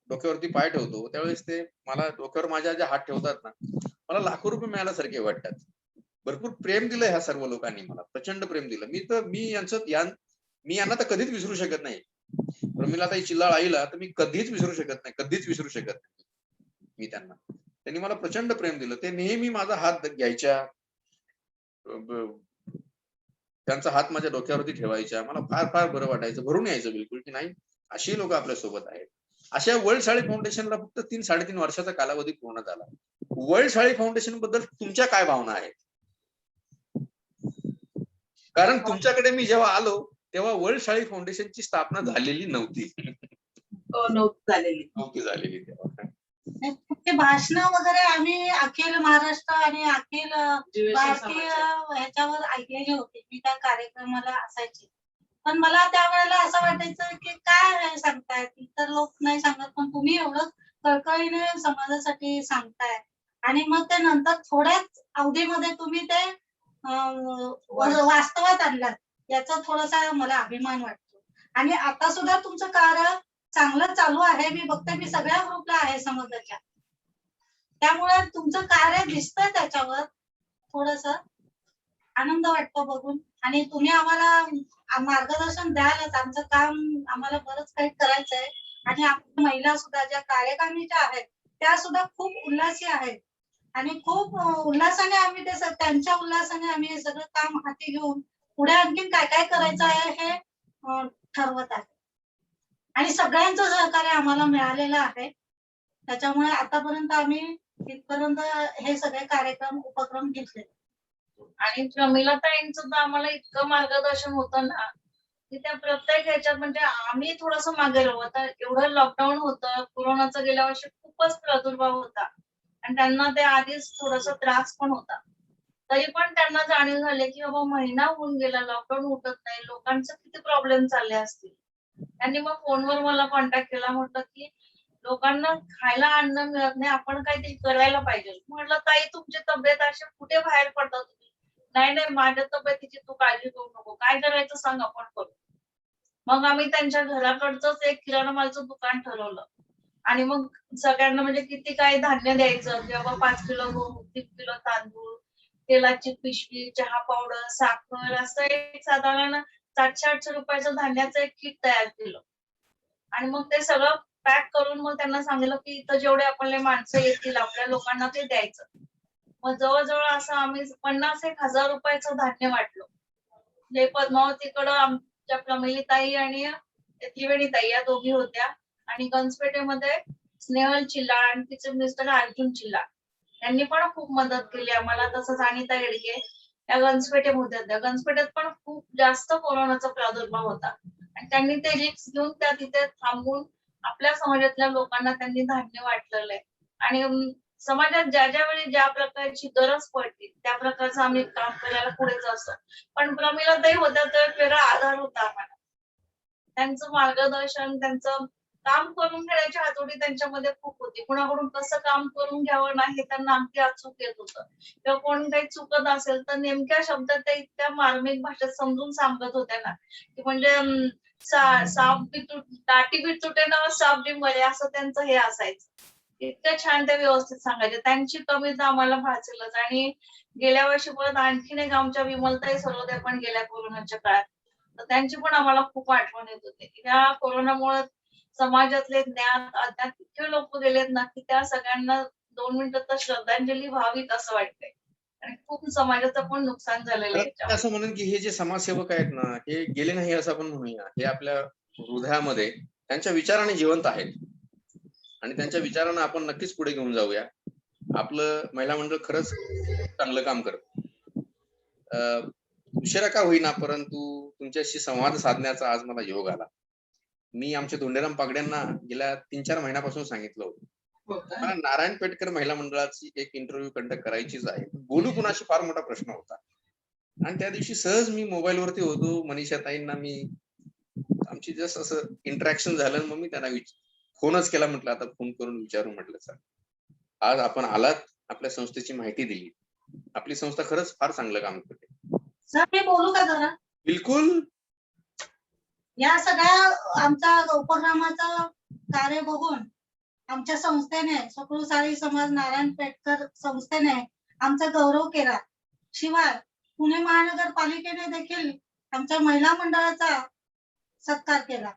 Speaker 1: डोक्यावरती पाय ठेवतो, त्यावेळेस ते मला डोक्यावर माझ्या ज्या हात ठेवतात ना, मला लाखो रुपये मिळाल्यासारखे वाटतात. भरपूर प्रेम दिलं ह्या सर्व लोकांनी मला, प्रचंड प्रेम दिलं. मी यांना तर कधीच विसरू शकत नाही. प्रमिलाताई चिल्लाळ आईला तर मी कधीच विसरू शकत नाही, कधीच विसरू शकत नाही मी त्यांना. त्यांनी मला प्रचंड प्रेम दिलं. ते नेहमी माझा हात घ्यायच्या, त्यांचा हात माझ्या डोक्यावरती ठेवायच्या. मला फार फार बरं वाटायचं, भरून यायचं बिलकुल की नाही अशी लोक आपल्या सोबत आहेत. अशा वर्ल्ड साळी फाउंडेशनला फक्त 3-3.5 वर्षाचा कालावधी पूर्ण झाला. वर्ल्ड साळी फाउंडेशन बद्दल तुमच्या काय भावना आहेत? कारण तुमच्याकडे मी जेव्हा आलो तेव्हा वर्ल्ड साळी फाउंडेशनची स्थापना झालेली नव्हती. नव्हती झालेली तेव्हा.
Speaker 4: ते भाषण वगैरे आम्ही अखिल महाराष्ट्र आणि अखिल भारतीय ह्याच्यावर ऐकलेली होती. मी त्या कार्यक्रमाला असायची. पण मला त्यावेळेला असं वाटायचं की काय सांगतायत, इतर लोक नाही सांगत, पण तुम्ही एवढं कळकळीने समाजासाठी सांगताय. आणि मग ते नंतर थोड्याच अवधीमध्ये तुम्ही ते वास्तवात आणलात, याचा थोडासा मला अभिमान वाटतो. आणि आता सुद्धा तुमचं कार्य चांगलं चालू आहे. मी बघते, मी सगळ्या ग्रुपला आहे समाजाच्या, त्यामुळे तुमचं कार्य दिसतंय त्याच्यावर. थोडस आनंद वाटतो बघून. आणि तुम्ही आम्हाला मार्गदर्शन द्यालच. आमचं काम आम्हाला बरंच काही करायचं आहे. आणि आपल्या महिला सुद्धा ज्या कार्यकारिणीच्या आहेत त्या सुद्धा खूप उल्हासी आहेत आणि खूप उल्हासाने आम्ही त्यांच्या उल्हासाने आम्ही हे सगळं काम हाती घेऊन पुढे आणखीन काय काय करायचं आहे हे ठरवत आहे. आणि सगळ्यांचं सहकार्य आम्हाला मिळालेलं आहे. त्याच्यामुळे आतापर्यंत आम्ही इथपर्यंत हे सगळे कार्यक्रम उपक्रम घेतले.
Speaker 2: आणि प्रमिलाताईंचं तर आम्हाला इतकं मार्गदर्शन होतं ना की त्या प्रत्येक ह्याच्यात, म्हणजे आम्ही थोडंसं मागे राहू. आता एवढं लॉकडाऊन होतं, कोरोनाचा गेल्या वर्षी खूपच प्रादुर्भाव होता आणि त्यांना ते आधीच थोडासा त्रास पण होता. तरी पण त्यांना जाणीव झाली की बाबा महिना होऊन गेला, लॉकडाऊन उठत नाही, लोकांचे किती प्रॉब्लेम चालले असतील. त्यांनी मग फोनवर मला कॉन्टॅक्ट केला. म्हटलं की लोकांना खायला अन्न मिळत नाही, आपण काहीतरी करायला पाहिजे. म्हटलं ताई, तुमची तब्येत अशी कुठे बाहेर पडता तुम्ही? नाही नाही, माझ्या तब्येतीची तू काळजी करू नको, काय करायचं सांग, आपण करू. मग आम्ही त्यांच्या घराकडचंच एक किराणा मालाचं दुकान ठरवलं आणि मग सगळ्यांना म्हणजे किती काय धान्य द्यायचं, किंवा 5 किलो गहू, 3 किलो तांदूळ, तेलाची पिशवी, चहा पावडर, साखर, असं एक साधारण 700-800 रुपयाचं धान्याचं एक किट तयार केलं. आणि मग ते सगळं पॅक करून मग त्यांना सांगितलं की इथं जेवढे आपले माणसं येतील आपल्या लोकांना ते द्यायचं. मग जवळजवळ असं आम्ही 50,000-1,000 रुपयाचं धान्य वाटलं. जे पद्मावतीकडं आमच्या प्रमिलीताई आणि त्रिवेणीताई या दोघी होत्या, आणि गंजपेठेमध्ये स्नेहल चिल्लाळ आणि तिचे मिस्टर अर्जुन चिल्लाळ यांनी पण खूप मदत केली आम्हाला. तसंच अनिता येडगे या गंजपेठेमध्ये होत्या. गंजपेठेत पण खूप जास्त कोरोनाचा प्रादुर्भाव होता आणि त्यांनी ते रिस्क घेऊन त्या तिथे थांबून आपल्या समाजातल्या लोकांना त्यांनी धान्य वाटलेलं आहे आणि समाजात ज्या वेळी ज्या प्रकारची गरज पडते त्या प्रकारचं आम्ही काम करायला पुढेच असतो. पण प्रमिलाताई होत्या तर एक वेगळा आधार होता आम्हाला. त्यांचं मार्गदर्शन, त्यांचं काम करून घेण्याची हातोटी त्यांच्यामध्ये खूप होती. कुणाकडून कसं काम करून घ्यावं ना हे त्यांना अगदी अचूक येत होतं. किंवा कोण काही चुकत असेल तर नेमक्या शब्दात त्या इतक्या मार्मिक भाषेत समजून सांगत होत्या ना, की म्हणजे साप बी दाटी बी तुटे ना साप बी मरे असं त्यांचं हे असायचं. इतकं छान ते व्यवस्थित सांगायचे. त्यांची कविता आम्हाला भासेलच आणि गेल्या वर्षी परत आणखीन एक आमच्या विमलताई सरोदे पण गेल्या कोरोनाच्या काळात. तर त्यांची पण आम्हाला खूप आठवण येत होती. की या कोरोनामुळे समाजातले ज्ञात अज्ञात इतके लोक गेलेत ना, की त्या सगळ्यांना 2 मिनिटं तर श्रद्धांजली व्हावीत असं वाटतंय. आणि खूप समाजाचं पण नुकसान झालेलं आहे
Speaker 1: तर
Speaker 2: याच्यामुळे.
Speaker 1: असं म्हणून की हे जे समाजसेवक आहेत ना, हे गेले नाही असं आपण म्हणूया. हे आपल्या हृदयामध्ये त्यांच्या विचाराने जिवंत आहेत आणि त्यांच्या विचारांना आपण नक्कीच पुढे घेऊन जाऊया. आपलं महिला मंडळ खरंच चांगलं काम करतं. उशिरा का होईना परंतु तुमच्याशी संवाद साधण्याचा आज मला योग आला. मी आमच्या धोंडेराम पागड्यांना गेल्या 3-4 महिन्यापासून सांगितलं होतं.
Speaker 3: हो का?
Speaker 1: मला नारायण पेठकर महिला मंडळाची एक इंटरव्ह्यू कंडक्ट करायचीच आहे. बोलू कुणाशी फार मोठा प्रश्न होता. आणि त्या दिवशी सहज मी मोबाईलवरती होतो. मनीषाताईंना मी आमची जस्ट असं इंटरॅक्शन झालं. मग मी त्यांना फोनच केला. म्हटलं आता फोन करून विचारू म्हटलं सर. आज आपण आलात, आपल्या संस्थेची माहिती दिली. आपली संस्था खरंच फार चांगलं काम करते.
Speaker 4: सर मी बोलू का जरा?
Speaker 1: बिलकुल.
Speaker 4: या सगळ्या आमचा उपक्रमाचं कार्य बघून आमच्या संस्थेने सकृसाळी समाज नारायण पेठकर संस्थेने आमचा गौरव केला. शिवाय पुणे महानगरपालिकेने देखील आमच्या महिला मंडळाचा सत्कार केला.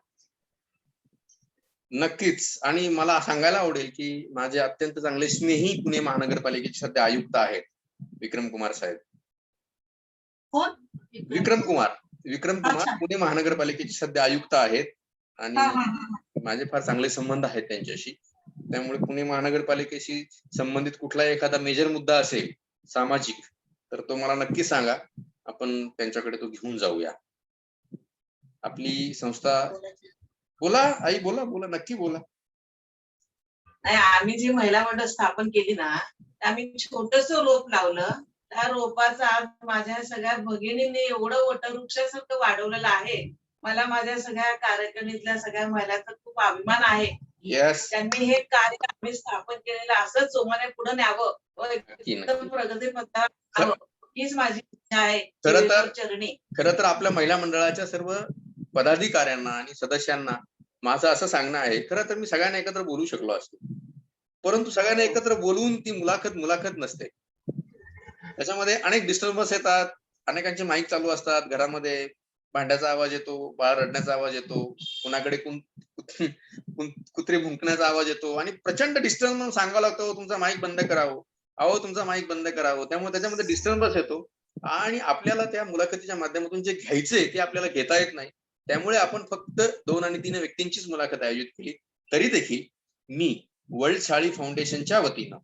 Speaker 1: नक्कीच. आणि मला सांगायला आवडेल की माझे अत्यंत चांगले स्नेही पुणे महानगरपालिकेचे सध्या आयुक्त आहेत विक्रम कुमार साहेब.
Speaker 4: कोण?
Speaker 1: विक्रम कुमार
Speaker 4: अच्छा.
Speaker 1: पुणे महानगरपालिकेचे सध्या आयुक्त आहेत
Speaker 4: हा
Speaker 1: आणि
Speaker 4: हा हा.
Speaker 1: माझे फार चांगले संबंध आहेत त्यांच्याशी. त्यामुळे पुणे महानगरपालिकेशी संबंधित कुठला एखादा मेजर मुद्दा असेल सामाजिक तर तो मला नक्की सांगा. आपण त्यांच्याकडे तो घेऊन जाऊया. आपली संस्था बोला आई बोला बोला नक्की बोला.
Speaker 3: नाही, आम्ही जी महिला मंडळ स्थापन केली ना, आम्ही छोटस रोप लावलं. त्या रोपाचं आज माझ्या सगळ्या भगिनींनी एवढं वटवृक्षासारखं वाढवलेलं आहे. मला माझ्या सगळ्या कार्यकारिणीतल्या सगळ्या महिलांचा खूप अभिमान आहे.
Speaker 1: येस.
Speaker 3: त्यांनी हे कार्य आम्ही स्थापन केलेलं असंच जोमाने पुढे न्यावं व
Speaker 1: नक्की
Speaker 3: एकदम
Speaker 1: नक्की.
Speaker 3: प्रगतीपथावर न्यावं, हीच माझी इच्छा आहे.
Speaker 1: खरं तर-
Speaker 3: चरणी
Speaker 1: खरं तर आपल्या महिला मंडळाच्या सर्व पदाधिकाऱ्यांना आणि सदस्यांना माझं असं सांगणं आहे. खरं तर मी सगळ्यांना एकत्र बोलू शकलो असतो. परंतु सगळ्यांना एकत्र बोलून ती मुलाखत नसते. त्याच्यामध्ये अनेक डिस्टर्बन्स येतात. अनेकांचे माईक चालू असतात. घरामध्ये भांड्याचा आवाज येतो, बाळ रडण्याचा आवाज येतो, कुणाकडे कुत्रे भुंकण्याचा आवाज येतो आणि प्रचंड डिस्टर्बन्स सांगावं लागतं, तुमचा माईक बंद करावं, अहो तुमचा माईक बंद करावं. त्यामुळे त्याच्यामध्ये डिस्टर्बन्स येतो आणि आपल्याला त्या मुलाखतीच्या माध्यमातून जे घ्यायचंय ते आपल्याला घेता येत नाही. त्यामुळे आपण फक्त 2 आणि 3 व्यक्तींचीच मुलाखत आयोजित केली. तरी देखील मी वर्ल्ड शाळी फाउंडेशनच्या वतीनं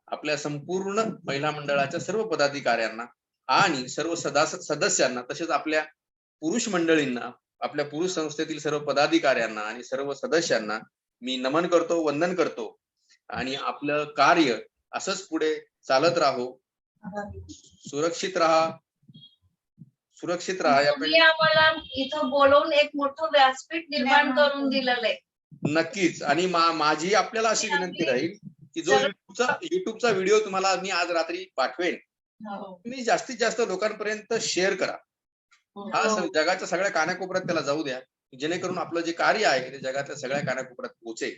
Speaker 1: आपल्या संपूर्ण महिला मंडळाच्या सर्व पदाधिकाऱ्यांना आणि सर्व सदस्यांना तसेच आपल्या पुरुष मंडळींना, आपल्या पुरुष संस्थेतील सर्व पदाधिकाऱ्यांना आणि सर्व सदस्यांना मी नमन करतो, वंदन करतो आणि आपलं कार्य असंच पुढे चालत राहो. सुरक्षित राहा या
Speaker 2: तुम्ही आम्हाला इथं बोलवून एक मोठं व्यासपीठ निर्माण करून दिलेलं आहे.
Speaker 1: नक्कीच. आणि माझी आपल्याला अशी विनंती राहील की जो युट्यूबचा व्हिडिओ तुम्हाला मी आज रात्री पाठवेन, तुम्ही जास्तीत जास्त लोकांपर्यंत शेअर करा. हा जगाच्या सगळ्या कानाकोपऱ्यात त्याला जाऊ द्या, जेणेकरून आपलं जे कार्य आहे ते जगातल्या सगळ्या कानाकोपऱ्यात पोहोचेल.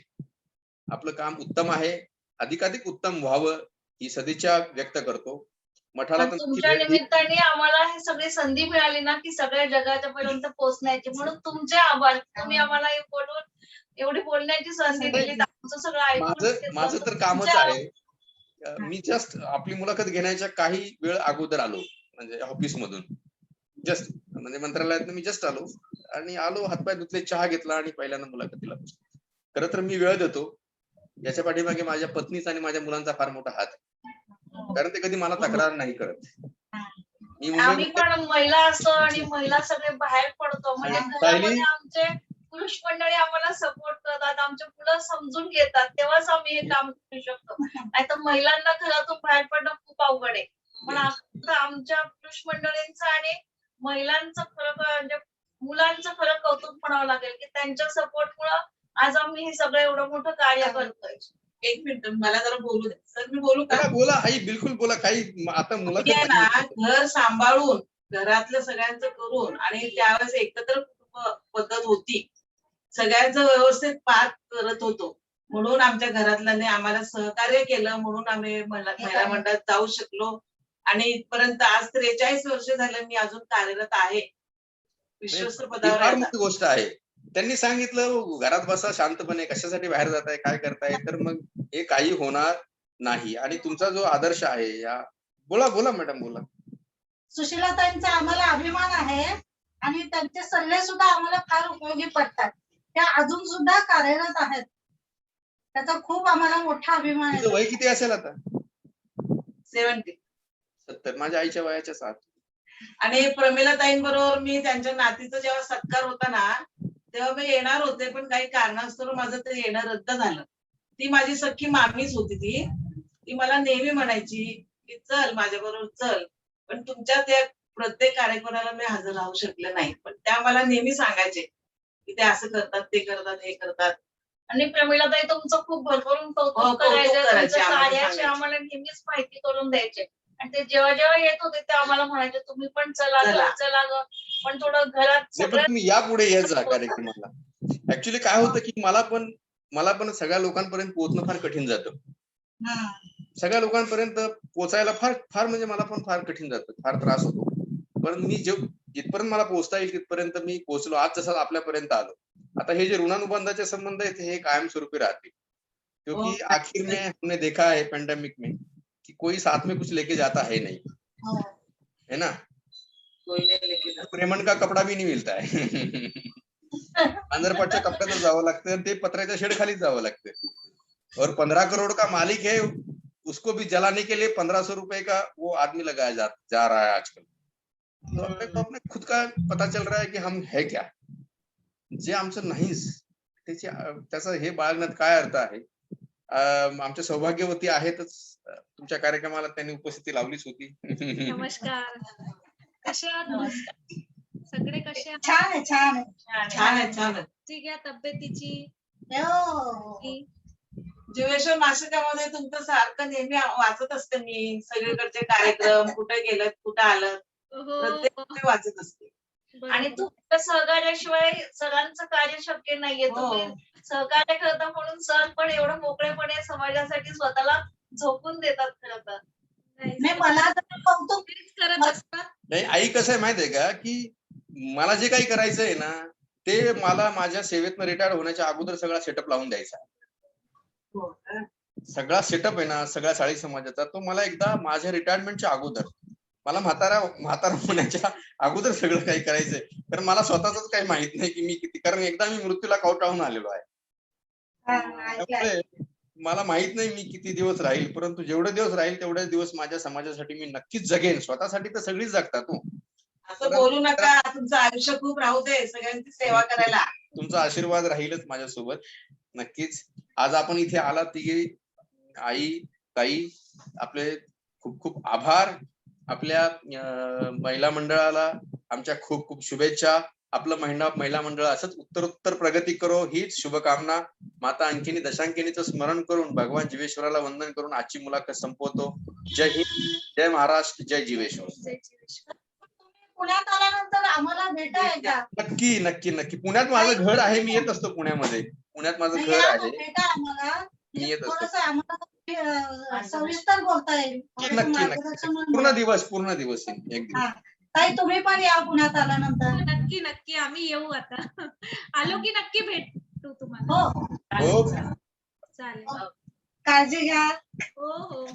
Speaker 1: आपलं काम उत्तम आहे, अधिकाधिक उत्तम व्हावं ही सदिच्छा व्यक्त करतो. मठाला
Speaker 2: पण तुमच्या निमित्ताने आम्हाला ही सगळी संधी मिळाली ना की सगळ्या जगाच्या पर्यंत पोहोचण्याची, म्हणून तुमचे आभार. तुम्ही आम्हाला हे बोलून एवढी बोलण्याची संधी दिली. आमचं सगळं ऐकून
Speaker 1: माझं तर कामच आहे. मी जस्ट आपली मुलाखत घेण्याच्या काही वेळ अगोदर आलो, म्हणजे ऑफिस मधून जस्ट, म्हणजे मंत्रालयात मी जस्ट आलो आणि हातपाय धुतले, चहा घेतला आणि पहिल्यांदा मुलाखतीला बसलो. खरं तर मी वेळ देतो. याच्या पाठीमागे माझ्या पत्नीचा आणि माझ्या मुलांचा फार मोठा हात आहे. कारण ते कधी मला तक्रार नाही करत. मी
Speaker 2: आम्ही
Speaker 1: मुंबईमध्ये
Speaker 2: पण महिला असतो आणि महिला सगळे बाहेर पडतो म्हणजे
Speaker 1: सायली-
Speaker 2: घरामध्ये आमचे पुरुष मंडळी आम्हाला सपोर्ट करतात, आमच्या मुलं समजून घेतात, तेव्हाच आम्ही हे काम करू शकतो. नाहीतर महिलांना घरातून बाहेर पडणं खूप अवघड आहे. पण आता आमच्या पुरुष मंडळींचं आणि महिलांचं फरक म्हणजे मुलांचं फरक कौतुक म्हणावं लागेल की त्यांच्या सपोर्टमुळं आज आम्ही हे सगळं एवढं मोठं कार्य करतोय.
Speaker 3: एक मिनिट मला जरा बोलू दे. सर मी बोलू का?
Speaker 1: बोला बोला आई, बिलकुल बोला. काही आता
Speaker 3: मी आहे
Speaker 1: मुलाखत
Speaker 3: ना
Speaker 1: नाही.
Speaker 3: घर सांभाळून घरातलं सगळ्यांचं करून आणि त्यावेळेस एकत्र कुटुंब पद्धत होती. सगळ्यांचं व्यवस्थित पार करत होतो. म्हणून आमच्या घरातल्यांनी आम्हाला सहकार्य केलं म्हणून आम्ही महिला मंडळात जाऊ शकलो आणि इथपर्यंत आज 43 वर्ष झालं मी अजून कार्यरत आहे. विश्वस्त
Speaker 1: ही
Speaker 3: पदावर
Speaker 1: फार
Speaker 3: आहे आता.
Speaker 1: मोठी गोष्ट आहे. त्यांनी सांगितलं घरात बसा शांतपणे, कशासाठी बाहेर जाताय, काय करताय, तर मग हे काही होणार नाही. आणि तुमचा जो आदर्श आहे या बोला बोला मॅडम बोला.
Speaker 4: सुशीलाताईंचा आम्हाला अभिमान आहे आणि त्यांचे सल्ले सुद्धा आम्हाला फार उपयोगी पडतात. त्या अजून सुद्धा कार्यरत आहेत. त्याचा खूप आम्हाला मोठा अभिमान
Speaker 1: तुझं
Speaker 4: आहे.
Speaker 1: वय किती असेल आता?
Speaker 3: 70.
Speaker 1: 70. माझ्या आईच्या वयाच्या 7.
Speaker 3: आणि प्रमिलाताईंबरोबर मी त्यांच्या नातीचा जेव्हा सत्कार होता ना तेव्हा मी येणार होते पण काही कारणास्तव माझं ते येणं रद्द झालं. ती माझी सख्खी मामीच होती. ती मला नेहमी म्हणायची की चल माझ्या बरोबर चल, पण तुमच्या त्या प्रत्येक कार्यक्रमाला मी हजर राहू शकले नाही. पण त्या मला नेहमी सांगायचे की ते असं करतात, ते करतात, हे करतात.
Speaker 2: आणि प्रमिलाताई तुमचं खूप भरभरून
Speaker 3: हो,
Speaker 2: कौतुक
Speaker 3: कौतुक
Speaker 2: करायचे,
Speaker 3: करायचे,
Speaker 2: तुमच्या
Speaker 3: आम्हाला
Speaker 2: कार्याची
Speaker 3: सांगायचे.
Speaker 2: आम्हाला नेहमीच माहिती करून द्यायचे. आणि ते जेव्हा जेव्हा येत होते ते आम्हाला म्हणायचे तुम्ही पण चला ग,
Speaker 3: चला.
Speaker 2: चला ग. पण थोडं घरात
Speaker 1: नाही, पण
Speaker 2: सगळं
Speaker 1: तुम्ही यापुढे येत जा कार्यक्रमाला. ऍक्च्युली काय होतं की मला पण सगळ्या लोकांपर्यंत पोहोचणं फार कठीण जातं.
Speaker 4: हा.
Speaker 1: सगळ्या लोकांपर्यंत पोहोचायला फार म्हणजे मला पण फार कठीण जातं, फार त्रास होतो. पण मी जिथपर्यंत मला पोहोचता येईल तिथपर्यंत मी पोहोचलो. आज जसं आपल्यापर्यंत आलो. आता हे जे ऋणानुबंधाचे संबंध आहेत हे कायमस्वरूपी राहतील. क्योंकि
Speaker 3: हो.
Speaker 1: आखिर में हमने देखा है पेंडेमिक में कि कोई साथ में कुछ लेके जाता है नहीं,
Speaker 4: हो.
Speaker 1: है ना.
Speaker 3: कोई नाही लेके जात.
Speaker 1: प्रेमन का कपडा भी नहीं मिलता है. अंदरपाटच्या कपड्यातच जावं लागतं, ते पत्र्याच्या शेड खालीच जावं लागतं. और 15 करोड़ का मालिक है, उसको भी जलाने के लिए 1500 रुपए का वो आदमी लगाया जा रहा है आजकल. तो अपने खुद का पता चल रहा है की हम है क्या. जे आमचं नाहीच त्याचं हे बाळगण्यात काय अर्थ आहे. आमच्या सौभाग्यवती आहेतच. तुमच्या कार्यक्रमाला त्यांनी उपस्थिती लावलीच होती.
Speaker 5: नमस्कार. कसे आहात? सगळे कसे आहात?
Speaker 4: छान आहे, छान आहे.
Speaker 3: छान आहे, छान आहे.
Speaker 5: ठीक आहे तब्येतीची
Speaker 4: हो.
Speaker 5: की
Speaker 3: जीवेश्वर मासिकामध्ये तुमचं सारखं नेहमी वाचत असते मी. सगळीकडचे कार्यक्रम कुठे गेलेत, कुठे आलं,
Speaker 5: हो
Speaker 3: प्रत्येक गोष्ट वाचत असते.
Speaker 2: आणि
Speaker 5: बरोबर.
Speaker 2: तुमच्या सहकार्याशिवाय सरांचं कार्य शक्य नाहीये.
Speaker 3: हो.
Speaker 2: तुम्ही सहकार्य करता म्हणून सर पण एवढं मोकळेपणे समाजासाठी स्वतःला झोकून देतात खरं तर.
Speaker 4: नाही मला तर कौतुक
Speaker 5: तेच करत असतात.
Speaker 1: नाही आई, कसं आहे माहितीये का की मला जे काही करायचंय ना ते मला माझ्या सेवेतनं रिटायर होण्याच्या अगोदर सगळा सेटअप लावून द्यायचा.
Speaker 3: हो का?
Speaker 1: सगळा सेटअप आहे ना सगळ्या साळी समाजाचा तो मला एकदा माझ्या रिटायरमेंटच्या अगोदर, मला म्हातारा होण्याच्या अगोदर सगळं काही करायचंय. कारण मला स्वतःच काही माहित नाही की मी किती, कारण एकदा मी मृत्यूला कवटाळून आलेलो आहे. त्यामुळे मला माहित नाही मी किती दिवस राहील, परंतु जेवढे दिवस राहील तेवढे दिवस माझ्या समाजासाठी मी नक्कीच जगेन. स्वतःसाठी तर सगळीच जगतात हो.
Speaker 3: असं बोलू नका. तुमचं आयुष्य खूप राहू दे सगळ्यांची सेवा करायला.
Speaker 1: तुमचा आशीर्वाद राहीलच माझ्यासोबत नक्कीच. आज आपण इथे आलात तिघे, आई, ताई, आपले खूप खूप आभार. आपल्या महिला मंडळाला आमच्या खूप खूप शुभेच्छा. आपलं महिला मंडळ असंच उत्तरोत्तर प्रगती करो हीच शुभकामना. माता अंकिनी दशांकिनीचं स्मरण करून भगवान जीवेश्वराला वंदन करून आजची मुलाखत संपवतो. जय हिंद, जय महाराष्ट्र, जय जीवेश्वर.
Speaker 4: पुण्यात आल्यानंतर आम्हाला भेटा एकदा.
Speaker 1: नक्की नक्की नक्की. पुण्यात माझं घर आहे, मी येत असतो पुण्यामध्ये. पुण्यात माझं घर आहे,
Speaker 4: भेटा आम्हाला.
Speaker 1: मी येत असतो.
Speaker 4: थोडंसं आम्हाला सविस्तर बोलता येईल.
Speaker 1: नक्की नक्की
Speaker 4: मार्गदर्शन
Speaker 1: नक्की. पूर्ण दिवस येईन एक दिवस.
Speaker 4: ताई तुम्ही पण या पुण्यात आल्यानंतर.
Speaker 5: नक्की नक्की आम्ही येऊ आता. आलो की नक्की भेटू तुम्हाला.
Speaker 4: हो
Speaker 1: हो.
Speaker 5: चालेल.
Speaker 4: काळजी घ्या.
Speaker 5: हो हो.